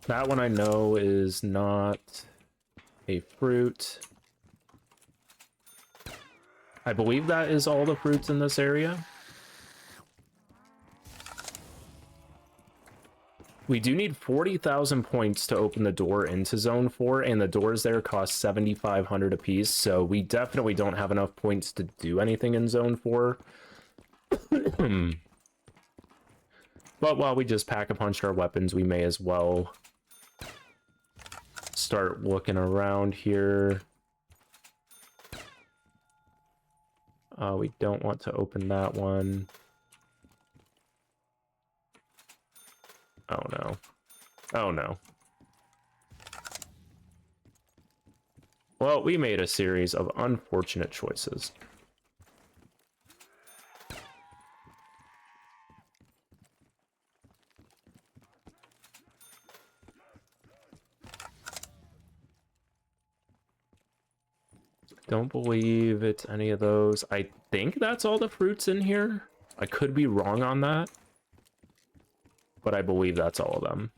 That one I know is not a fruit. I believe that is all the fruits in this area. We do need 40,000 points to open the door into Zone 4, and the doors there cost 7,500 apiece, so we definitely don't have enough points to do anything in Zone 4. But while we just Pack-a-Punched our weapons, we may as well start looking around here. We don't want to open that one. Oh no. Oh no. Well, we made a series of unfortunate choices. Don't believe it's any of those. I think that's all the fruits in here. I could be wrong on that, but I believe that's all of them.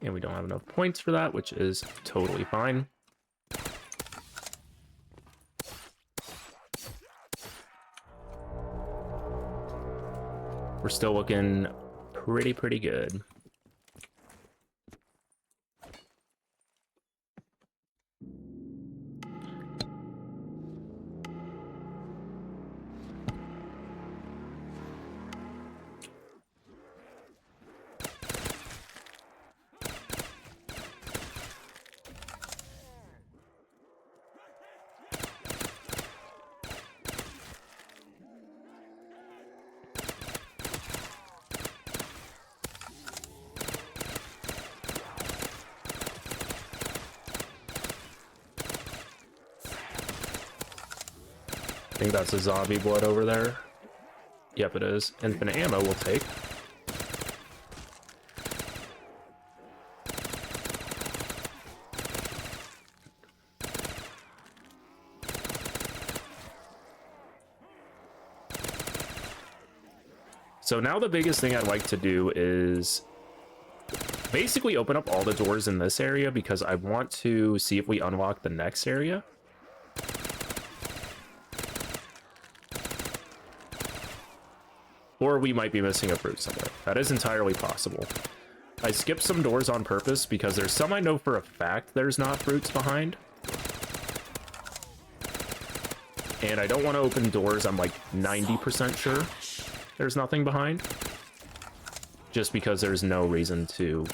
And we don't have enough points for that, which is totally fine. We're still looking pretty good. I think that's a zombie blood over there. Yep, it is. Infinite ammo we'll take. So now the biggest thing I'd like to do is basically open up all the doors in this area because I want to see if we unlock the next area. Or we might be missing a fruit somewhere. That is entirely possible. I skipped some doors on purpose because there's some I know for a fact there's not fruits behind. And I don't want to open doors I'm like 90% sure there's nothing behind. Just because there's no reason to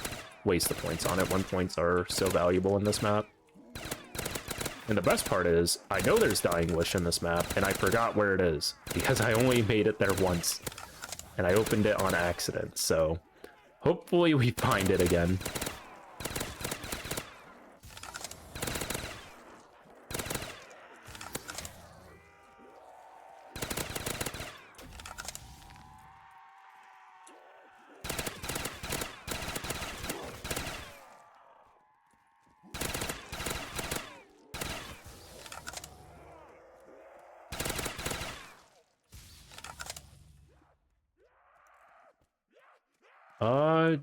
waste the points on it when points are so valuable in this map. And the best part is, I know there's Dying Wish in this map, and I forgot where it is, because I only made it there once. And I opened it on accident, so hopefully we find it again.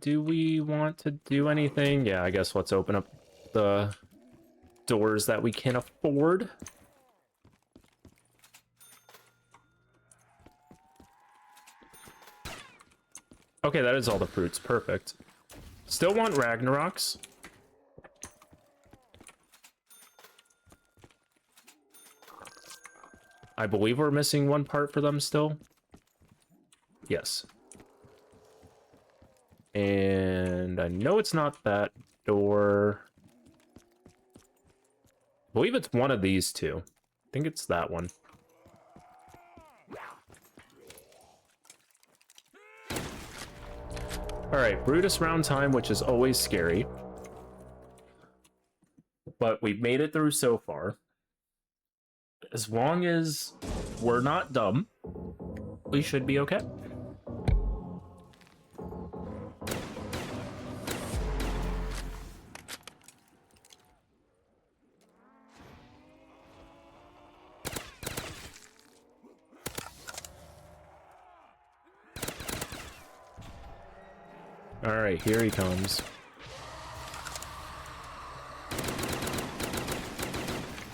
Do we want to do anything? Yeah, I guess let's open up the doors that we can afford. Okay, that is all the fruits. Perfect. Still want Ragnaroks. I believe we're missing one part for them still. Yes. And I know it's not that door. I believe it's one of these two. I think it's that one. Alright, Brutus round time, which is always scary. But we've made it through so far. As long as we're not dumb, we should be okay. Alright, here he comes.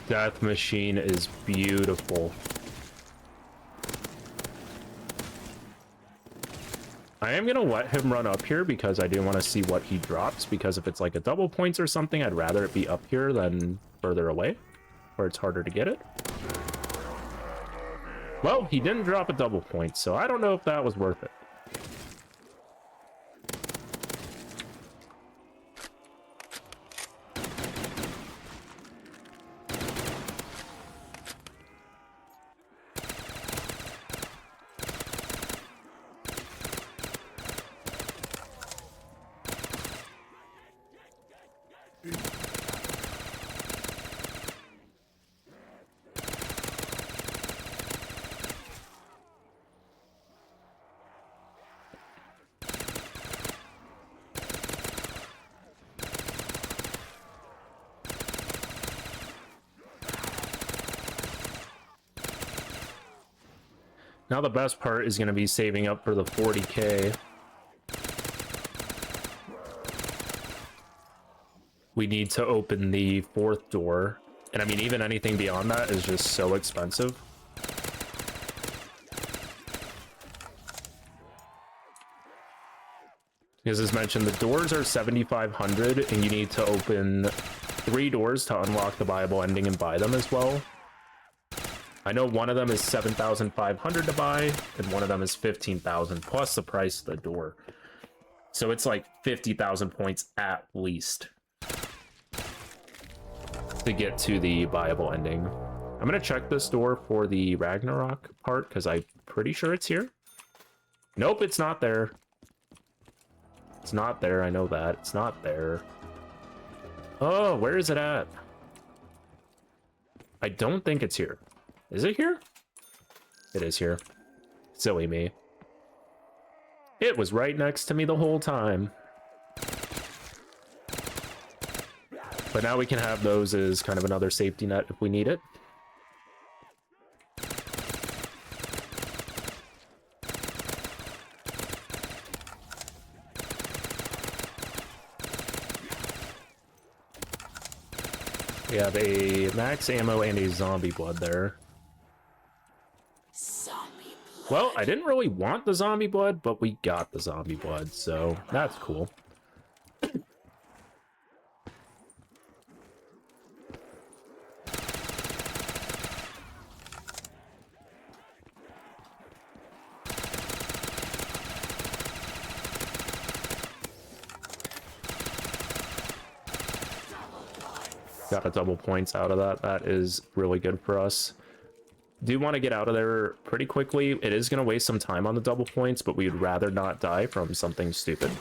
Death Machine is beautiful. I am going to let him run up here because I do want to see what he drops, because if it's like a double points or something, I'd rather it be up here than further away, where it's harder to get it. Well, he didn't drop a double point, so I don't know if that was worth it. Now the best part is going to be saving up for the 40k. we need to open the 4th door. And I mean, even anything beyond that is just so expensive. Because as mentioned, the doors are 7,500 and you need to open 3 doors to unlock the viable ending and buy them as well. I know one of them is 7,500 to buy and one of them is 15,000 plus the price of the door. So it's like 50,000 points at least to get to the viable ending. I'm gonna check this door for the Ragnarok part because I'm pretty sure it's here. Nope, it's not there. It's not there, I know that. It's not there. Oh, where is it at? I don't think it's here. Is it here? It is here. Silly me. It was right next to me the whole time. But now we can have those as kind of another safety net if we need it. We have a max ammo and a zombie blood there. Zombie blood. Well, I didn't really want the zombie blood, but we got the zombie blood, so that's cool. Got a double points out of that. That is really good for us. Do want to get out of there pretty quickly. It is going to waste some time on the double points, but we'd rather not die from something stupid.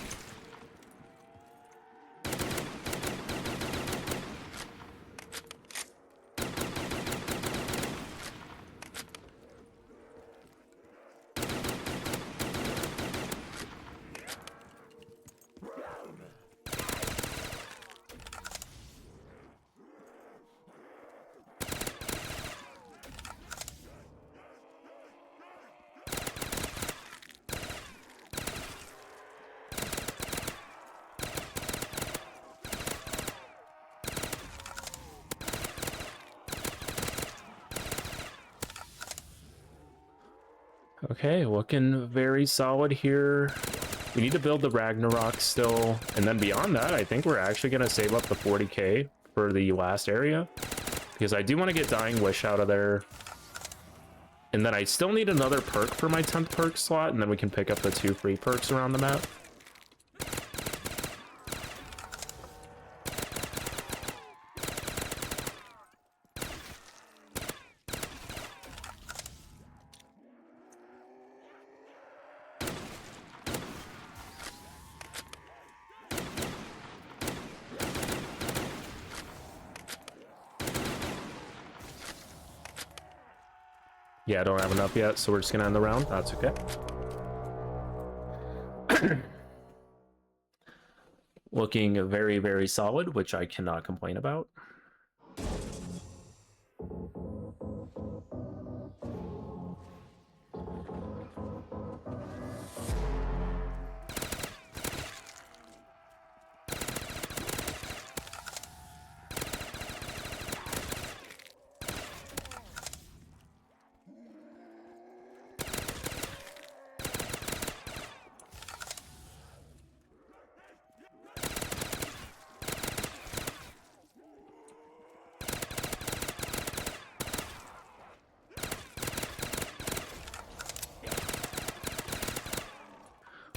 Okay, looking very solid here. We need to build the Ragnarok still. And then beyond that, I think we're actually going to save up the 40k for the last area. Because I do want to get Dying Wish out of there. And then I still need another perk for my 10th perk slot. And then we can pick up the 2 free perks around the map. Yeah, I don't have enough yet, so we're just gonna end the round. That's okay. Looking very, very solid, which I cannot complain about.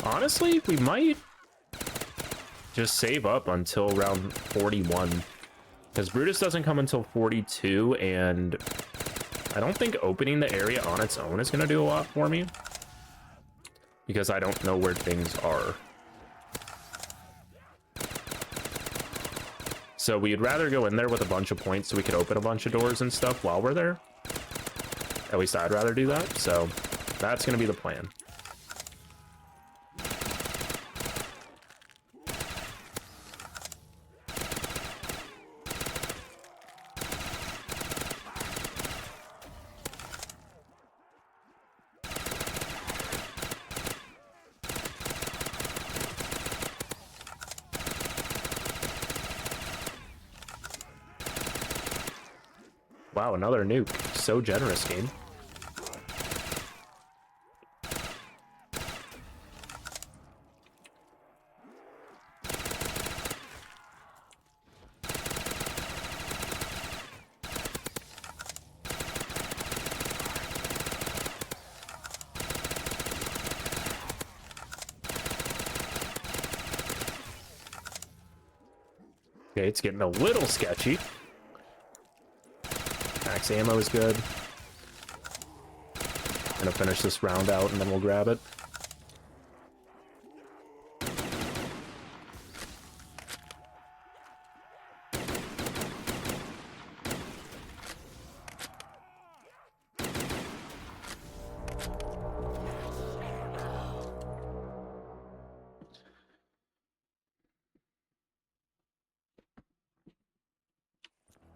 Honestly, we might just save up until round 41. Because Brutus doesn't come until 42, and I don't think opening the area on its own is going to do a lot for me. Because I don't know where things are. So we'd rather go in there with a bunch of points so we could open a bunch of doors and stuff while we're there. At least I'd rather do that, so that's going to be the plan. Wow, another nuke. So generous, game. Okay, it's getting a little sketchy. Max ammo is good. Gonna finish this round out and then we'll grab it.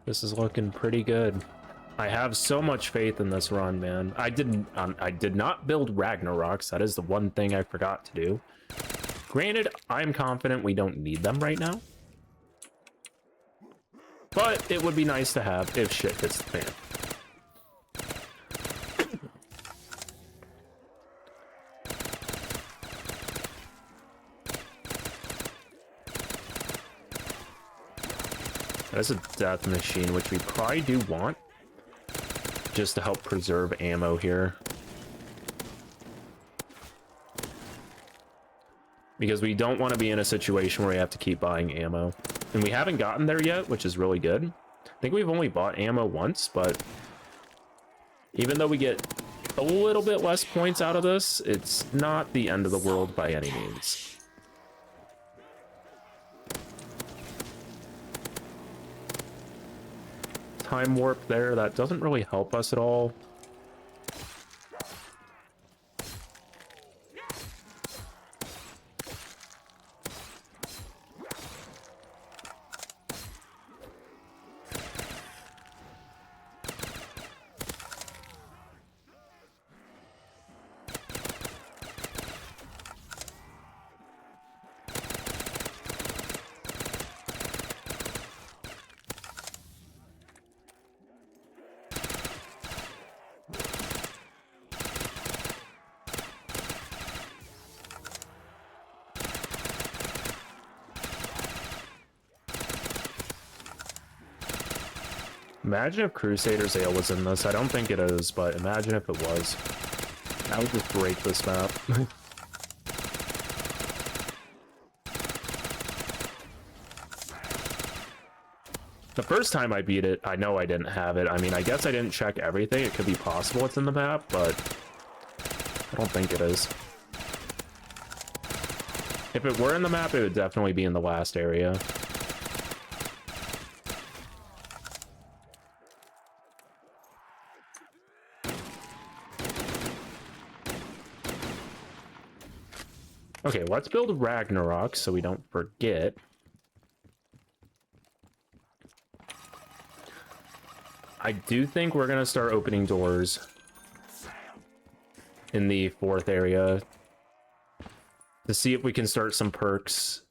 This is looking pretty good. I have so much faith in this run, man. I did not build Ragnaroks. That is the one thing I forgot to do. Granted, I'm confident we don't need them right now. But it would be nice to have if shit hits the fan. That's a death machine, which we probably do want. Just to help preserve ammo here. Because we don't want to be in a situation where we have to keep buying ammo. And we haven't gotten there yet, which is really good. I think we've only bought ammo once, but even though we get a little bit less points out of this, it's not the end of the world by any means. Time warp there, that doesn't really help us at all. Imagine if Crusader's Ale was in this. I don't think it is, but imagine if it was. I would just break this map. The first time I beat it, I know I didn't have it. I mean, I guess I didn't check everything. It could be possible it's in the map, but I don't think it is. If it were in the map, it would definitely be in the last area. Okay, let's build Ragnarok so we don't forget. I do think we're gonna start opening doors in the 4th area to see if we can start some perks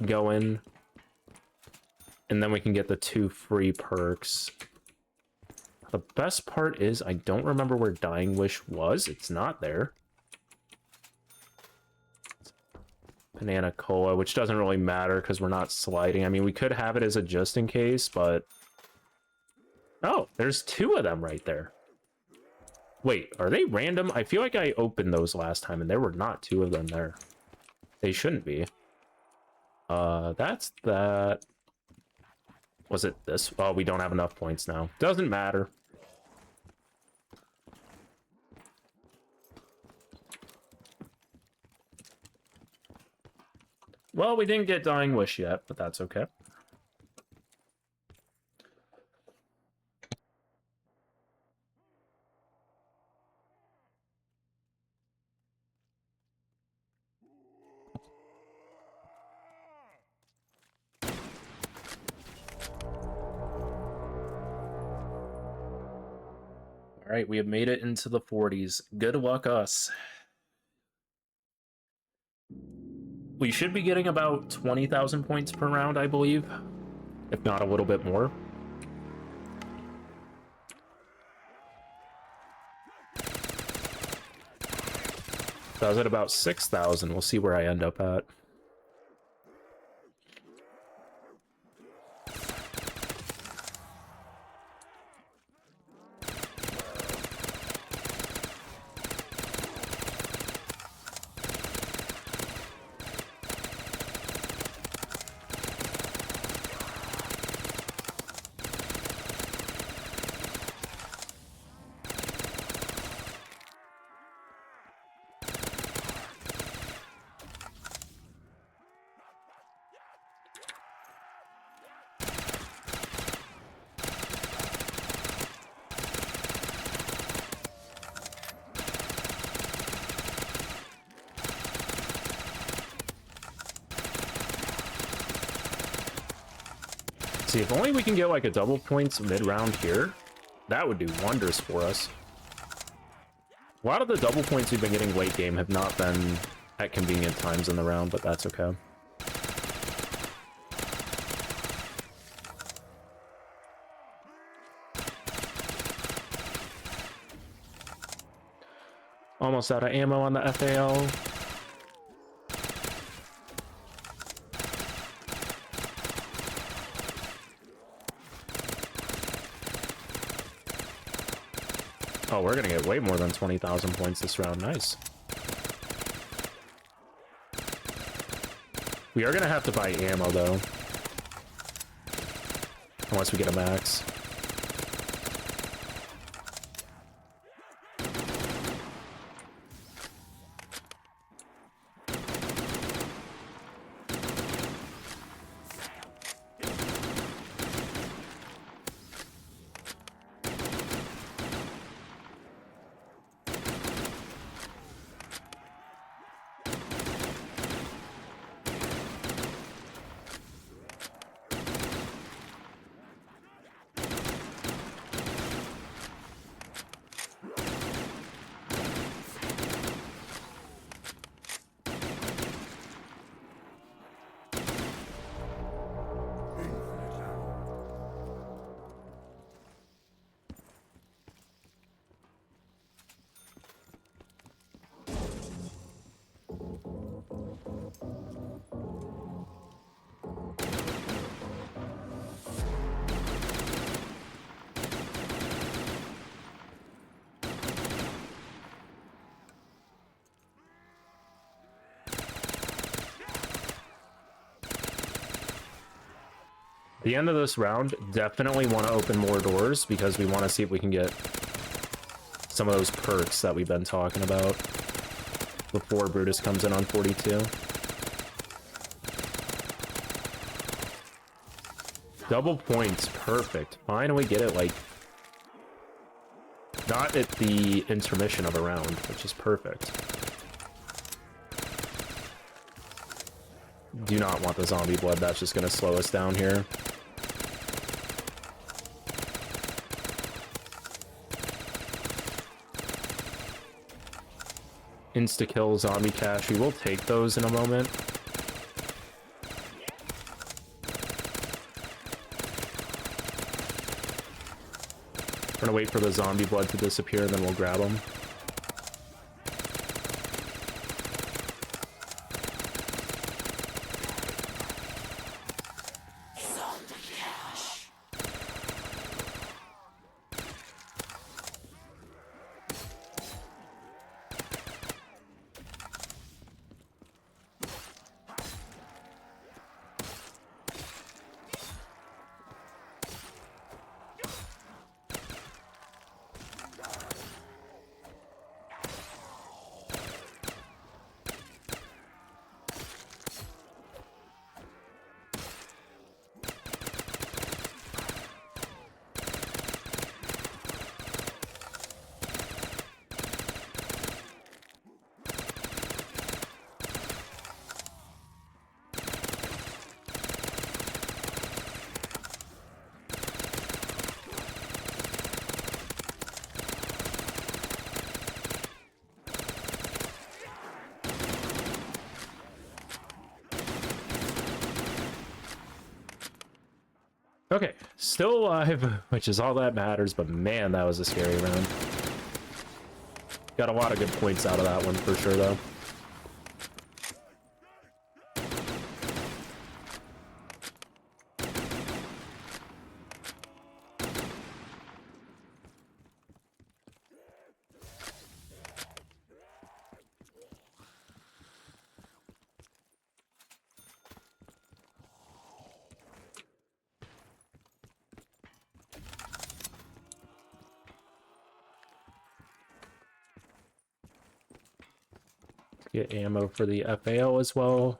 going. And then we can get the 2 free perks. The best part is I don't remember where Dying Wish was. It's not there. Banana Cola, which doesn't really matter because we're not sliding. I mean, we could have it as a just in case, but... Oh, there's 2 of them right there. Wait, are they random? I feel like I opened those last time and there were not 2 of them there. They shouldn't be. That's that. Was it this? Oh, we don't have enough points now. Doesn't matter. Well, we didn't get Dying Wish yet, but that's okay. All right, we have made it into the 40s. Good luck us. We should be getting about 20,000 points per round, I believe. If not a little bit more. So I was at about 6,000. We'll see where I end up at. See, if only we can get like a double points mid-round here, that would do wonders for us. A lot of the double points we've been getting late game have not been at convenient times in the round, but that's okay. Almost out of ammo on the FAL. Oh, we're gonna get way more than 20,000 points this round. Nice. We are gonna have to buy ammo, though. Unless we get a max. The end of this round, definitely want to open more doors because we want to see if we can get some of those perks that we've been talking about before Brutus comes in on 42. Double points, perfect. Finally get it, like, not at the intermission of a round, which is perfect. Do not want the zombie blood, that's just going to slow us down here. Insta-kill, zombie cash, we will take those in a moment. We're gonna wait for the zombie blood to disappear and then we'll grab them. Okay, still alive, which is all that matters, but man, that was a scary round. Got a lot of good points out of that one for sure, though. Get ammo for the FAL as well.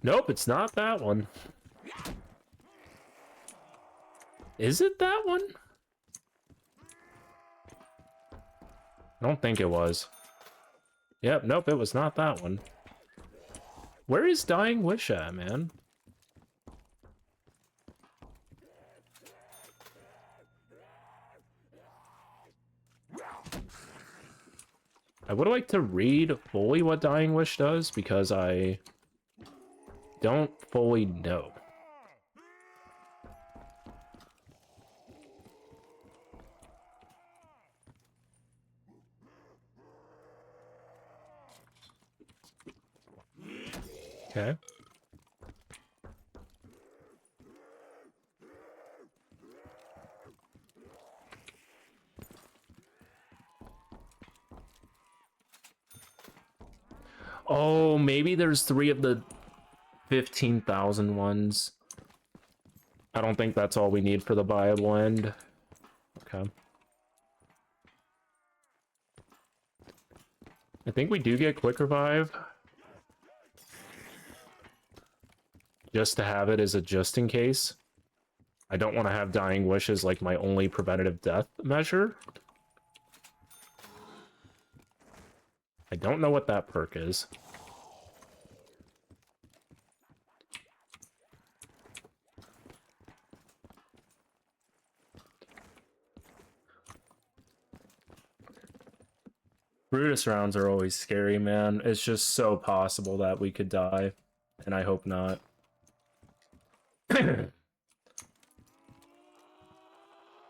Nope, it's not that one. Is it that one? I don't think it was. Yep, nope, it was not that one. Where is Dying Wish at, man? I would like to read fully what Dying Wish does, because I don't fully know. Okay. Oh, maybe there's 3 of the 15,000 ones. I don't think that's all we need for the viable end. Okay. I think we do get quick revive. Just to have it as a just in case. I don't want to have Dying Wish as like my only preventative death measure. I don't know what that perk is. Brutus rounds are always scary, man. It's just so possible that we could die, and I hope not.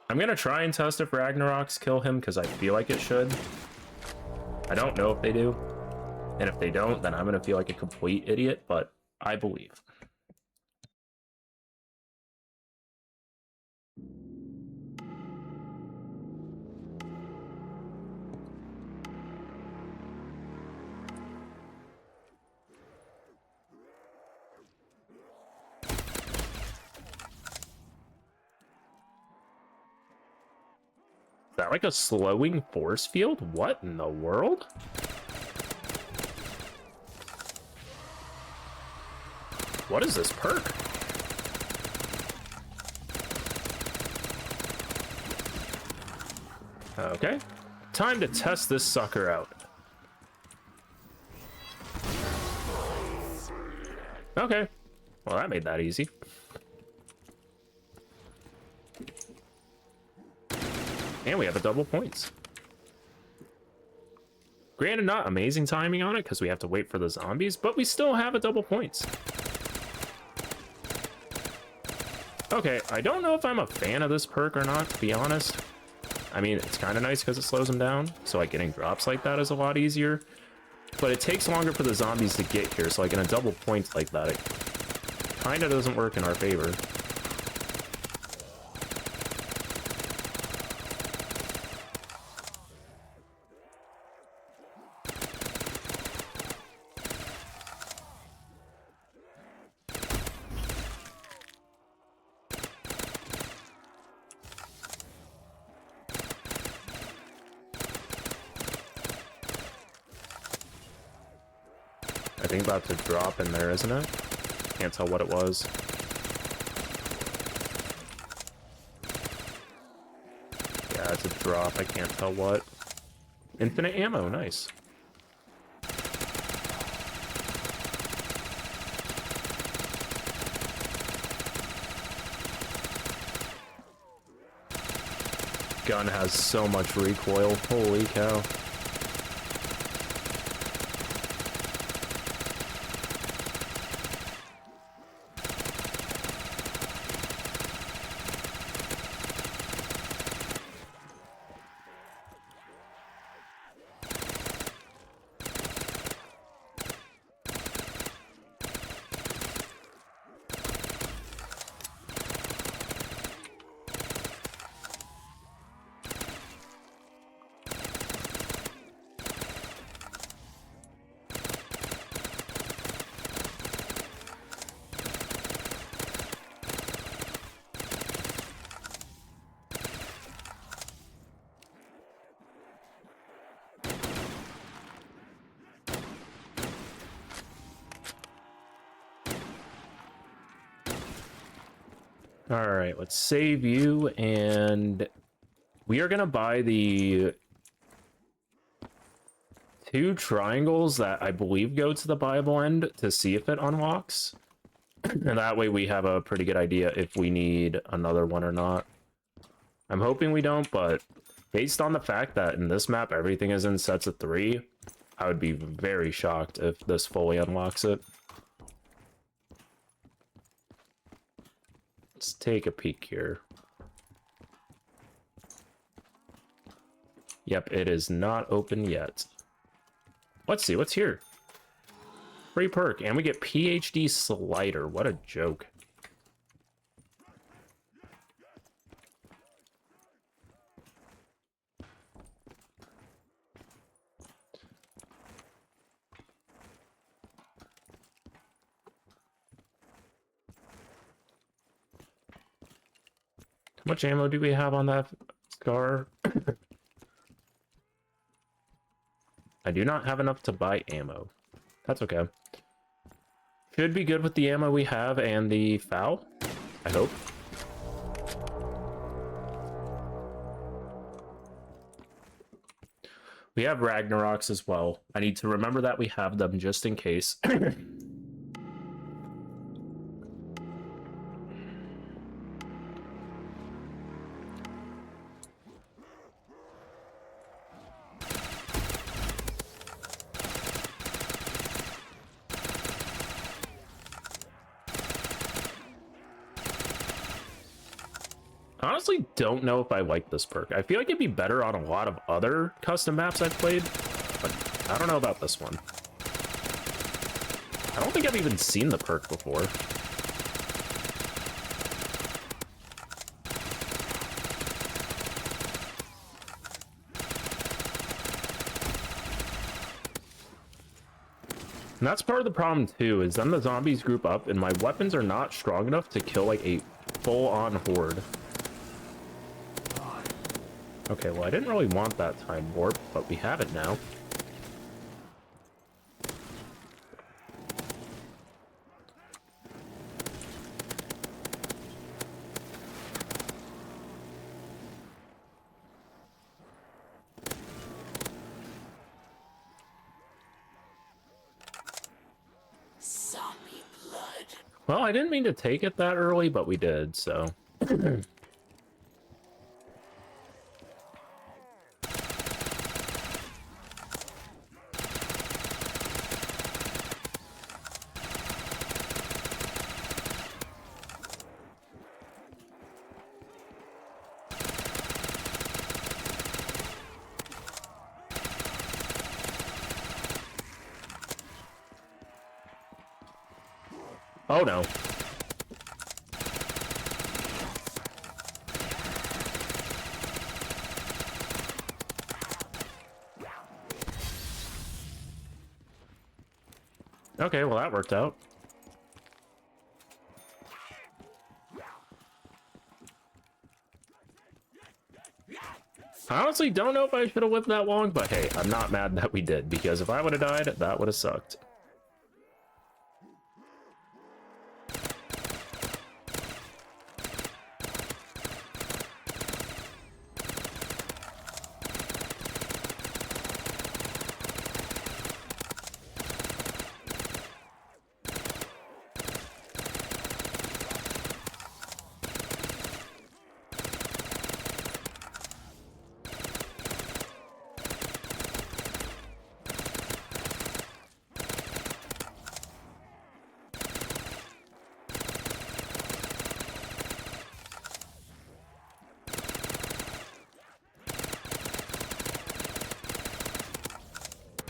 I'm gonna try and test if Ragnaroks kill him, because I feel like it should. I don't know if they do. And if they don't, then I'm gonna feel like a complete idiot, but I believe. Is that like a slowing force field? What in the world? What is this perk? Okay. Time to test this sucker out. Okay. Well, that made that easy. And we have a double points. Granted, not amazing timing on it because we have to wait for the zombies, but we still have a double points. Okay, I don't know if I'm a fan of this perk or not, to be honest. I mean, it's kind of nice because it slows them down, so like getting drops like that is a lot easier. But it takes longer for the zombies to get here, so like in a double point like that, it kind of doesn't work in our favor. I think about to drop in there, isn't it? Can't tell what it was. Yeah, it's a drop. I can't tell what. Infinite ammo, nice. Gun has so much recoil. Holy cow. All right, let's save you, and we are gonna buy the 2 triangles that I believe go to the Bible end to see if it unlocks. And that way we have a pretty good idea if we need another one or not. I'm hoping we don't, but based on the fact that in this map everything is in sets of 3, I would be very shocked if this fully unlocks it. Let's take a peek here. Yep, it is not open yet. Let's see, what's here? Free perk, and we get PhD Slider. What a joke. How much ammo do we have on that scar? I do not have enough to buy ammo. That's okay. Should be good with the ammo we have and the FAL, I hope. We have Ragnaroks as well. I need to remember that we have them just in case. Honestly, don't know if I like this perk. I feel like it'd be better on a lot of other custom maps I've played, but I don't know about this one. I don't think I've even seen the perk before. And that's part of the problem too, is then the zombies group up and my weapons are not strong enough to kill like a full-on horde. Okay, well I didn't really want that time warp, but we have it now. Zombie blood. Well, I didn't mean to take it that early, but we did, so. Oh no. Okay, well that worked out. I honestly don't know if I should have lived that long, but hey, I'm not mad that we did, because if I would have died, that would have sucked.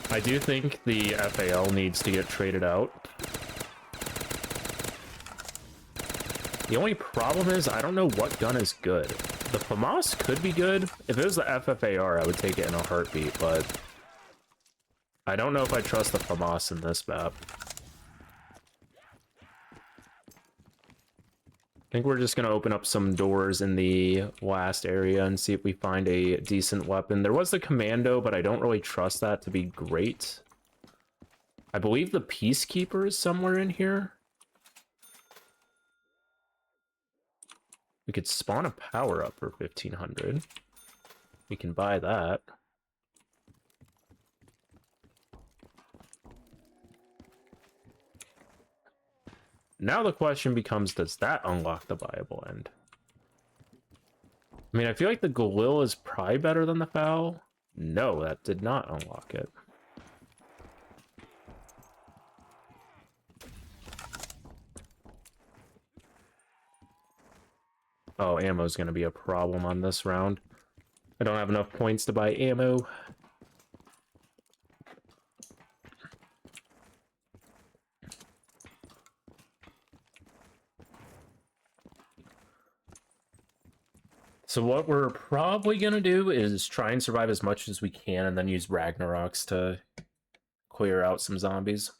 I do think the FAL needs to get traded out. The only problem is I don't know what gun is good. The FAMAS could be good. If it was the FFAR, I would take it in a heartbeat, but I don't know if I trust the FAMAS in this map. I think we're just going to open up some doors in the last area and see if we find a decent weapon. There was the Commando, but I don't really trust that to be great. I believe the Peacekeeper is somewhere in here. We could spawn a power-up for 1500. We can buy that. Now the question becomes, does that unlock the viable end? I mean, I feel like the Galil is probably better than the Foul. No, that did not unlock it. Oh, ammo's going to be a problem on this round. I don't have enough points to buy ammo. So what we're probably going to do is try and survive as much as we can and then use Ragnaroks to clear out some zombies.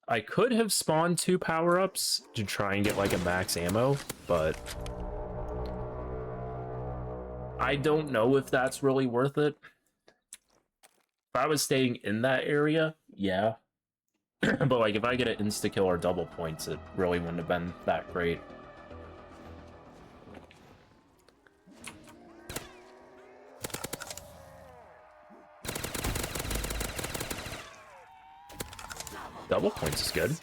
I could have spawned 2 power-ups to try and get like a max ammo, but I don't know if that's really worth it. If I was staying in that area, yeah. But like if I get an insta-kill or double points, it really wouldn't have been that great. Double points is good.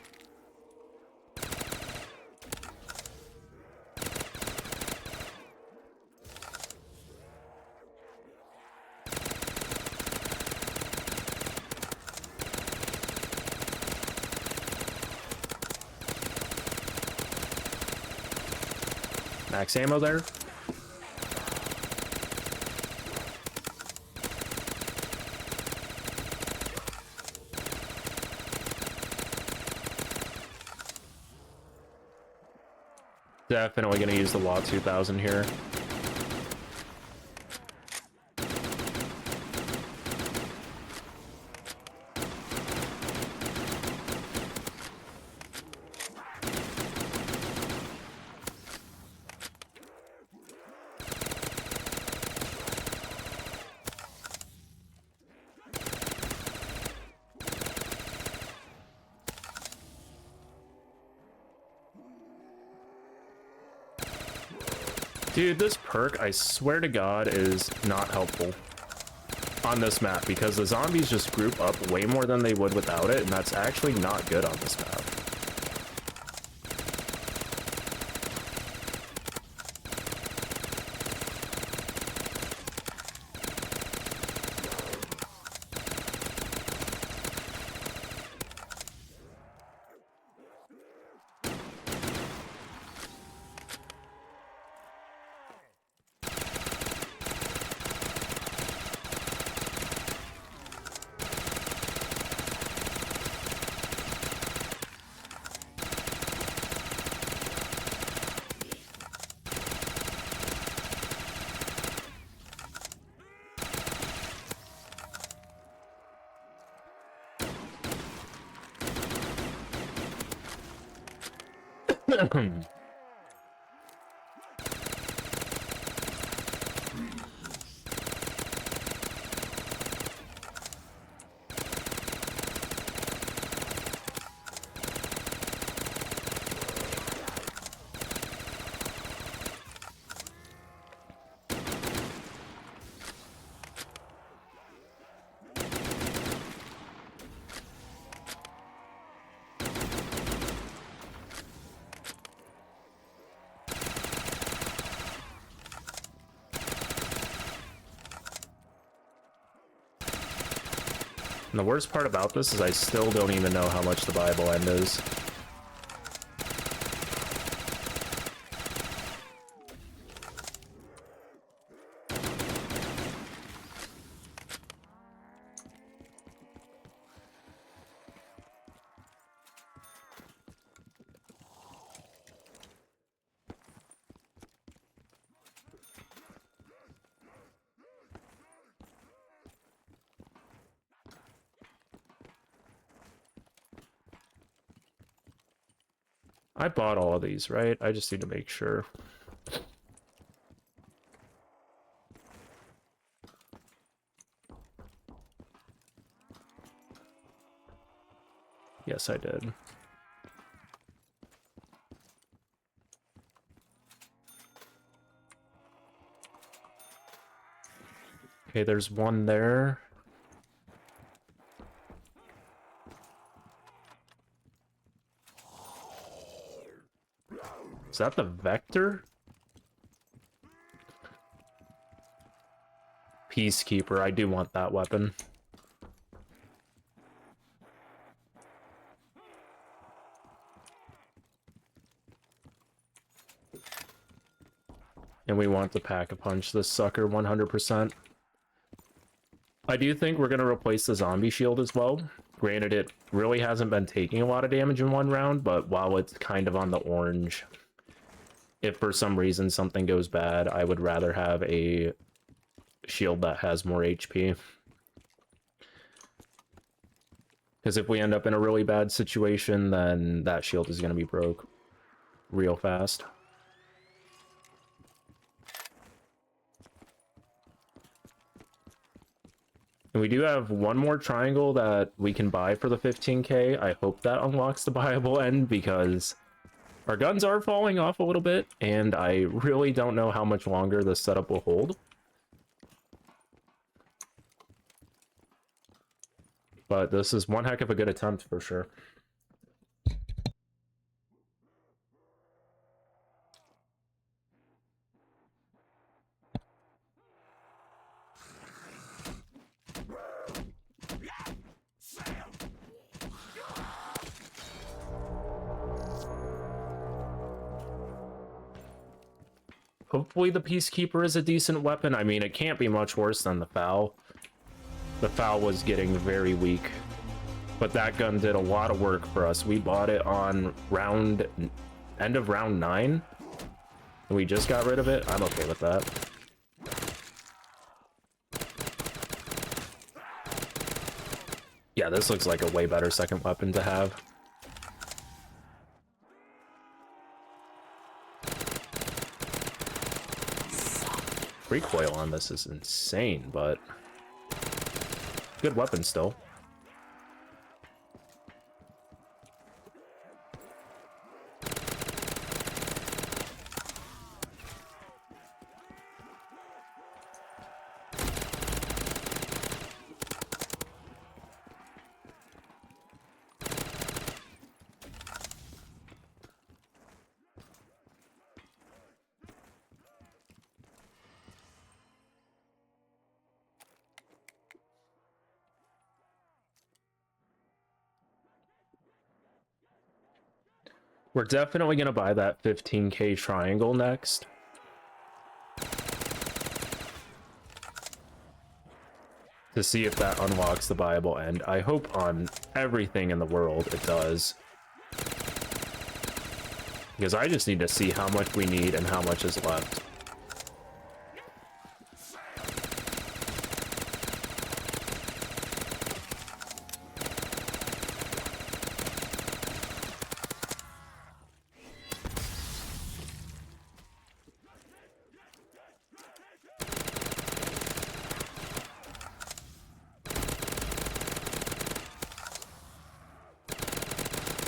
Max ammo there. Definitely going to use the Law 2000 here. Dude, this perk, I swear to God, is not helpful on this map because the zombies just group up way more than they would without it, and that's actually not good on this map. And the worst part about this is I still don't even know how much the viable end is. I bought all of these, right? I just need to make sure. Yes, I did. Okay, there's one there. Is that the Vector? Peacekeeper, I do want that weapon. And we want to pack-a-punch this sucker 100%. I do think we're going to replace the zombie shield as well. Granted, it really hasn't been taking a lot of damage in one round, but while it's kind of on the orange, if for some reason something goes bad, I would rather have a shield that has more HP. Because if we end up in a really bad situation, then that shield is going to be broke real fast. And we do have one more triangle that we can buy for the 15k. I hope that unlocks the buyable end because our guns are falling off a little bit, and I really don't know how much longer this setup will hold. But this is one heck of a good attempt for sure. Hopefully the Peacekeeper is a decent weapon. I mean, it can't be much worse than the FAL. The FAL was getting very weak. But that gun did a lot of work for us. We bought it on end of round 9. And we just got rid of it. I'm okay with that. Yeah, this looks like a way better second weapon to have. Recoil on this is insane, but good weapon still. We're definitely going to buy that 15k triangle next. To see if that unlocks the buyable end. I hope on everything in the world it does. Because I just need to see how much we need and how much is left.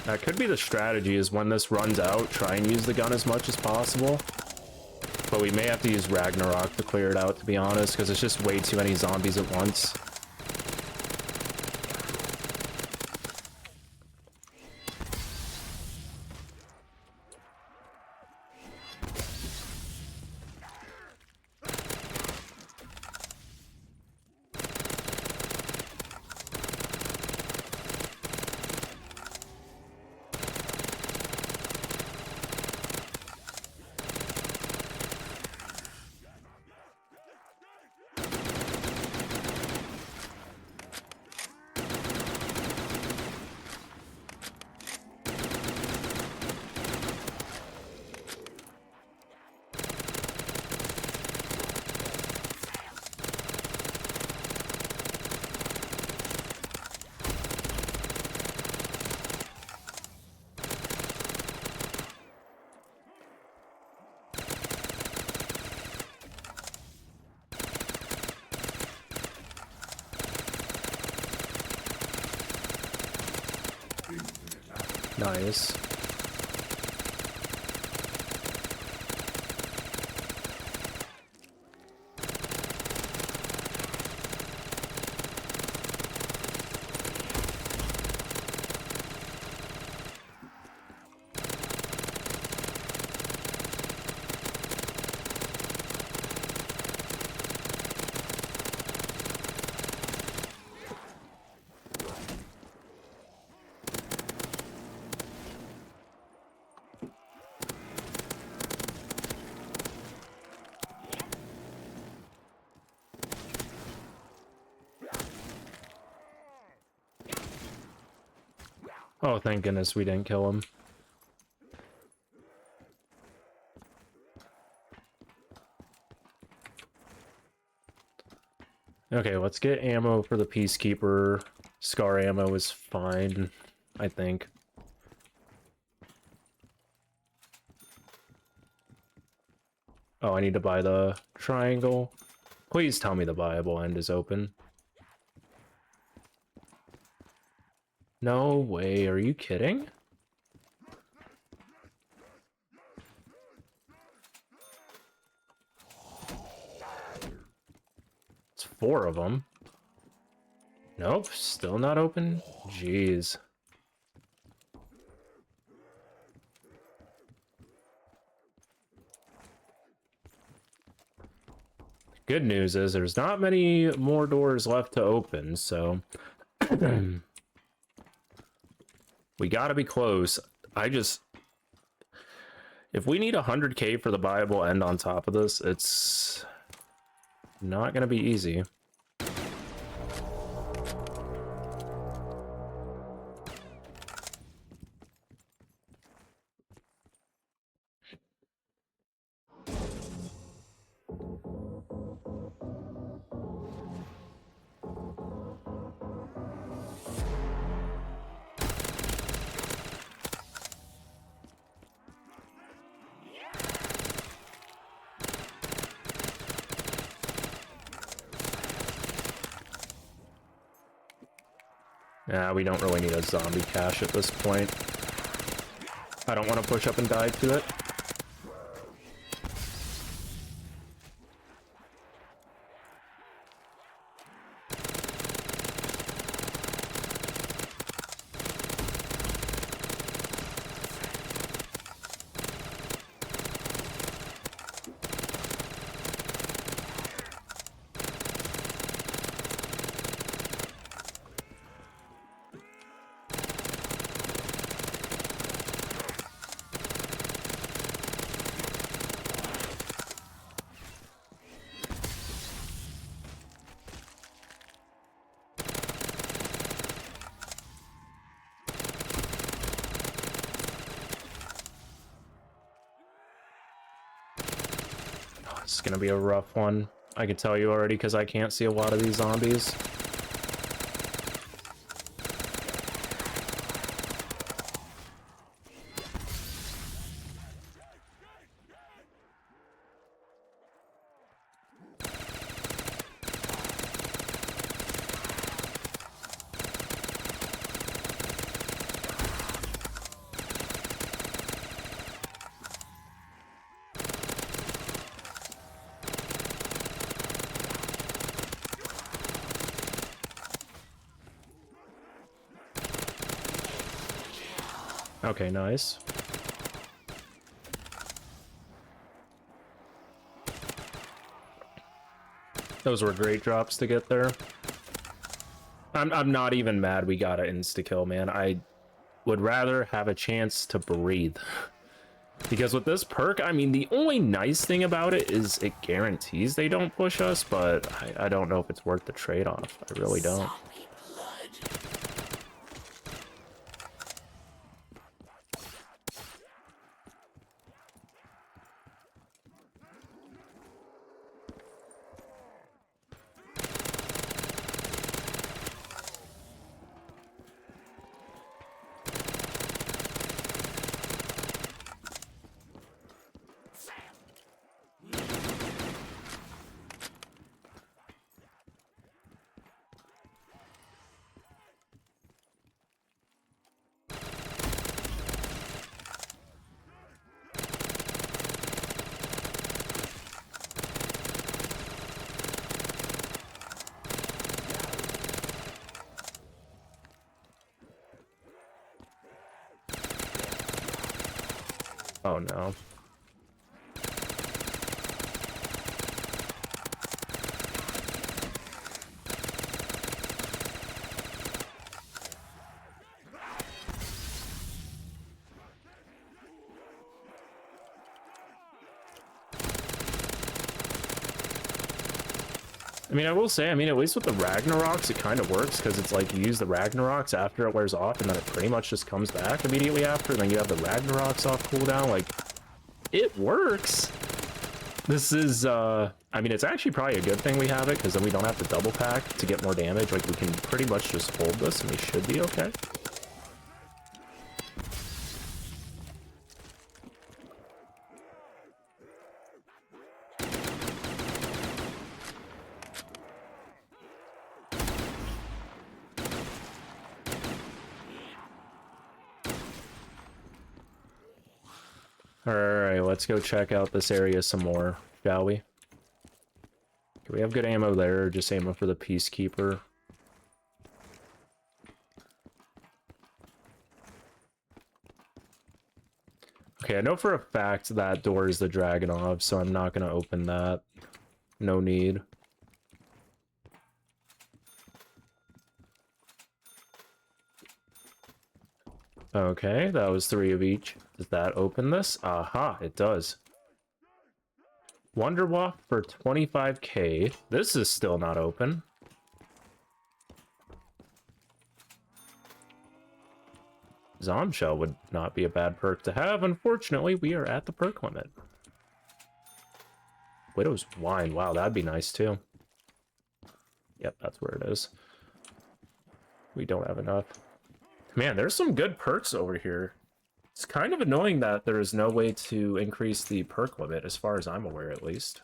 That could be the strategy, is when this runs out, try and use the gun as much as possible. But we may have to use Ragnarok to clear it out, to be honest, because it's just way too many zombies at once. Nice. Oh, thank goodness we didn't kill him. Okay, let's get ammo for the Peacekeeper. Scar ammo is fine, I think. Oh, I need to buy the triangle. Please tell me the viable end is open. No way, are you kidding? It's 4 of them. Nope, still not open? Jeez. Good news is there's not many more doors left to open, so... we gotta be close. If we need 100k for the viable end on top of this, it's not gonna be easy. Nah, we don't really need a zombie cache at this point. I don't want to push up and die to it. It's gonna be a rough one. I can tell you already because I can't see a lot of these zombies. Okay, nice. Those were great drops to get there. I'm not even mad we got an insta-kill, man. I would rather have a chance to breathe. Because with this perk, I mean, the only nice thing about it is it guarantees they don't push us, but I don't know if it's worth the trade-off. I really don't. Zombie blood. Oh no. I mean, I will say, I mean, at least with the Ragnaroks, it kind of works, because it's like you use the Ragnaroks after it wears off, and then it pretty much just comes back immediately after, and then you have the Ragnaroks off cooldown. Like, it works. This is, I mean, it's actually probably a good thing we have it, because then we don't have to double pack to get more damage. Like, we can pretty much just hold this, and we should be okay. Alright, let's go check out this area some more, shall we? Do we have good ammo there, or just ammo for the Peacekeeper? Okay, I know for a fact that door is the Dragunov, so I'm not going to open that. No need. Okay, that was 3 of each. Does that open this? Aha, it does. Wonderwaff for 25k. This is still not open. Zombshell would not be a bad perk to have. Unfortunately, we are at the perk limit. Widow's Wine. Wow, that'd be nice too. Yep, that's where it is. We don't have enough. Man, there's some good perks over here. It's kind of annoying that there is no way to increase the perk limit, as far as I'm aware, at least.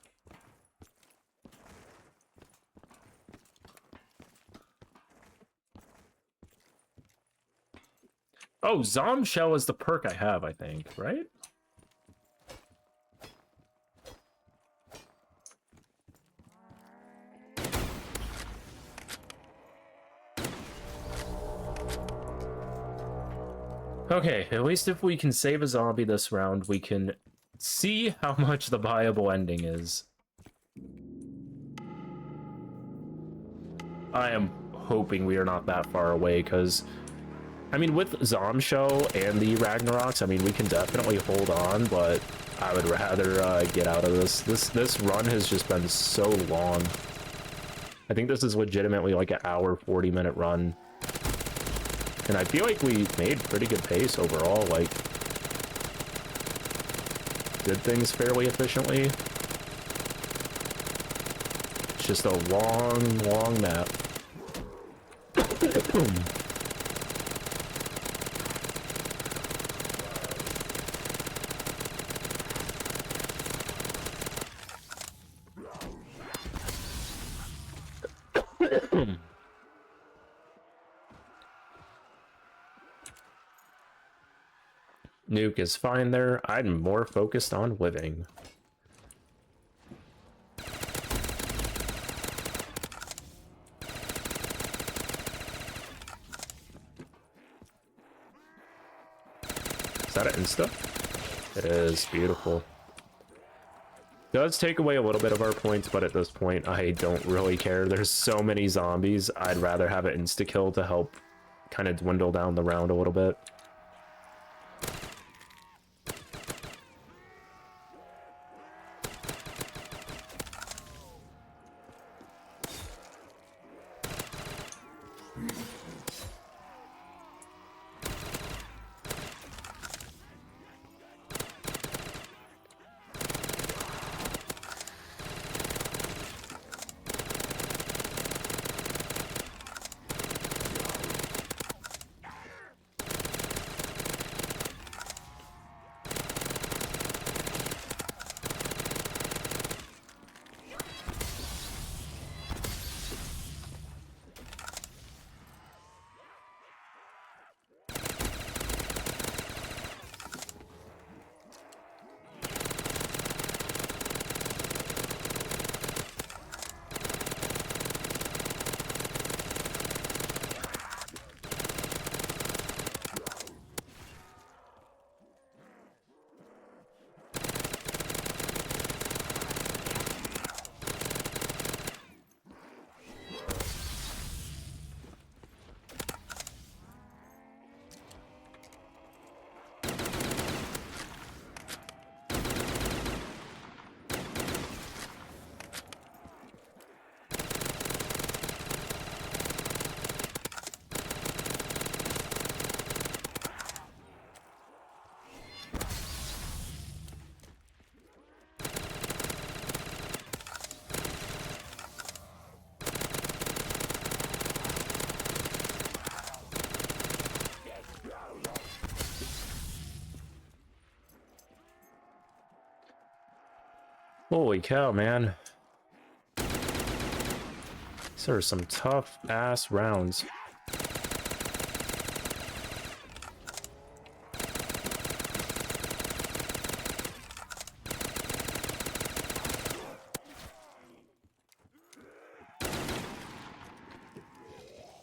Oh, Zombshell is the perk I have, I think, right? Okay, at least if we can save a zombie this round, we can see how much the viable ending is. I am hoping we are not that far away, because, I mean, with Zombshell and the Ragnaroks, I mean, we can definitely hold on, but I would rather get out of this. This run has just been so long. I think this is legitimately like an hour, 40-minute run. And I feel like we made pretty good pace overall, like, did things fairly efficiently. It's just a long, long map. Nuke is fine there. I'm more focused on living. Is that an insta? It is. Beautiful. Does take away a little bit of our points, but at this point, I don't really care. There's so many zombies. I'd rather have an insta-kill to help kind of dwindle down the round a little bit. Holy cow, man. These are some tough ass rounds.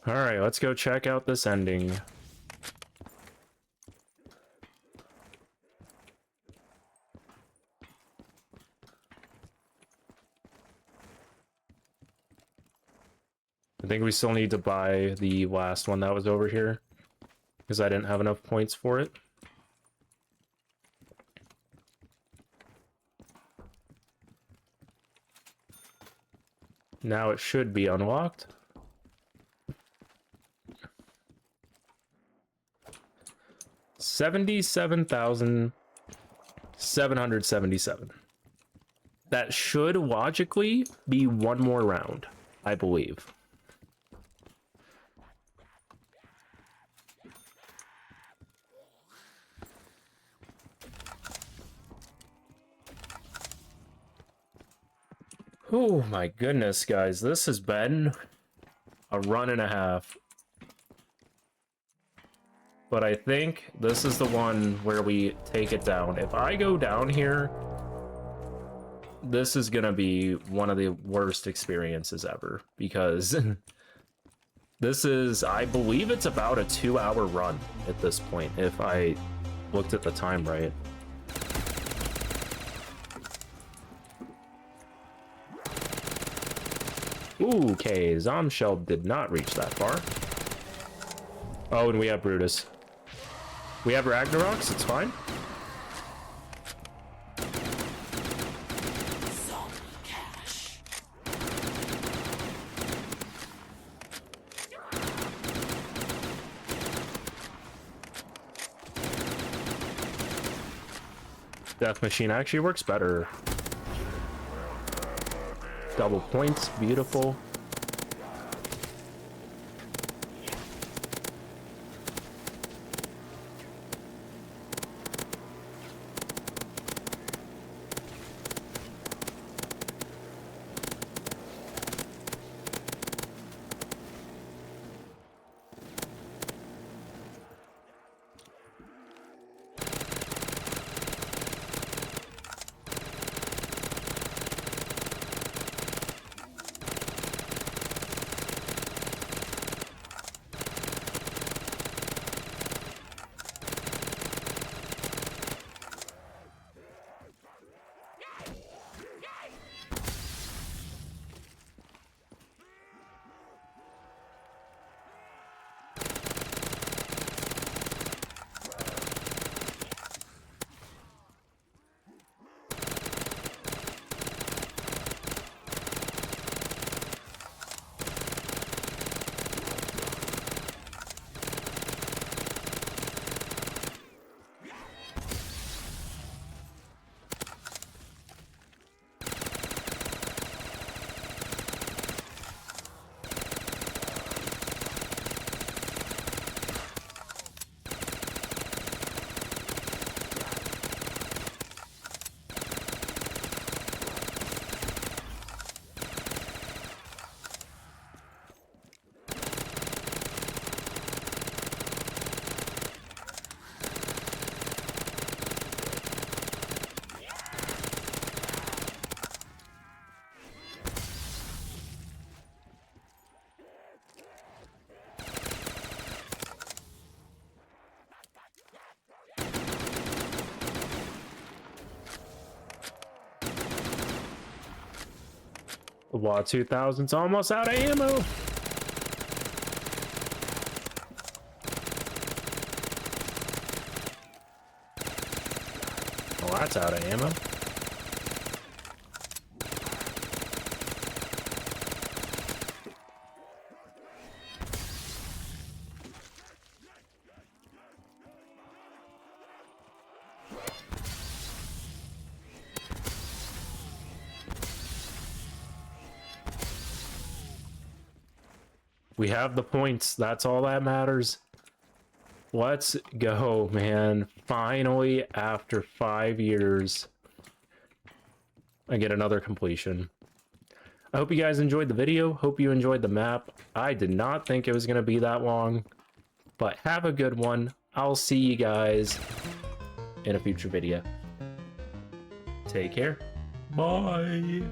All right, let's go check out this ending. I think we still need to buy the last one that was over here because I didn't have enough points for it. Now it should be unlocked. $77,777. That should logically be one more round, I believe. Oh my goodness, guys, this has been a run and a half. But I think this is the one where we take it down. If I go down here, this is gonna be one of the worst experiences ever, because this is, I believe it's about a 2-hour run at this point, if I looked at the time right. Ooh, okay, Zomshell did not reach that far. Oh, and we have Brutus. We have Ragnaroks, it's fine. Zombie cash. Death Machine actually works better. Double points, beautiful. The WA 2000's almost out of ammo. Well, that's out of ammo. We have the points. That's all that matters. Let's go, man. Finally, after 5 years. I get another completion. I hope you guys enjoyed the video. Hope you enjoyed the map. I did not think it was going to be that long, but have a good one. I'll see you guys in a future video. Take care. Bye.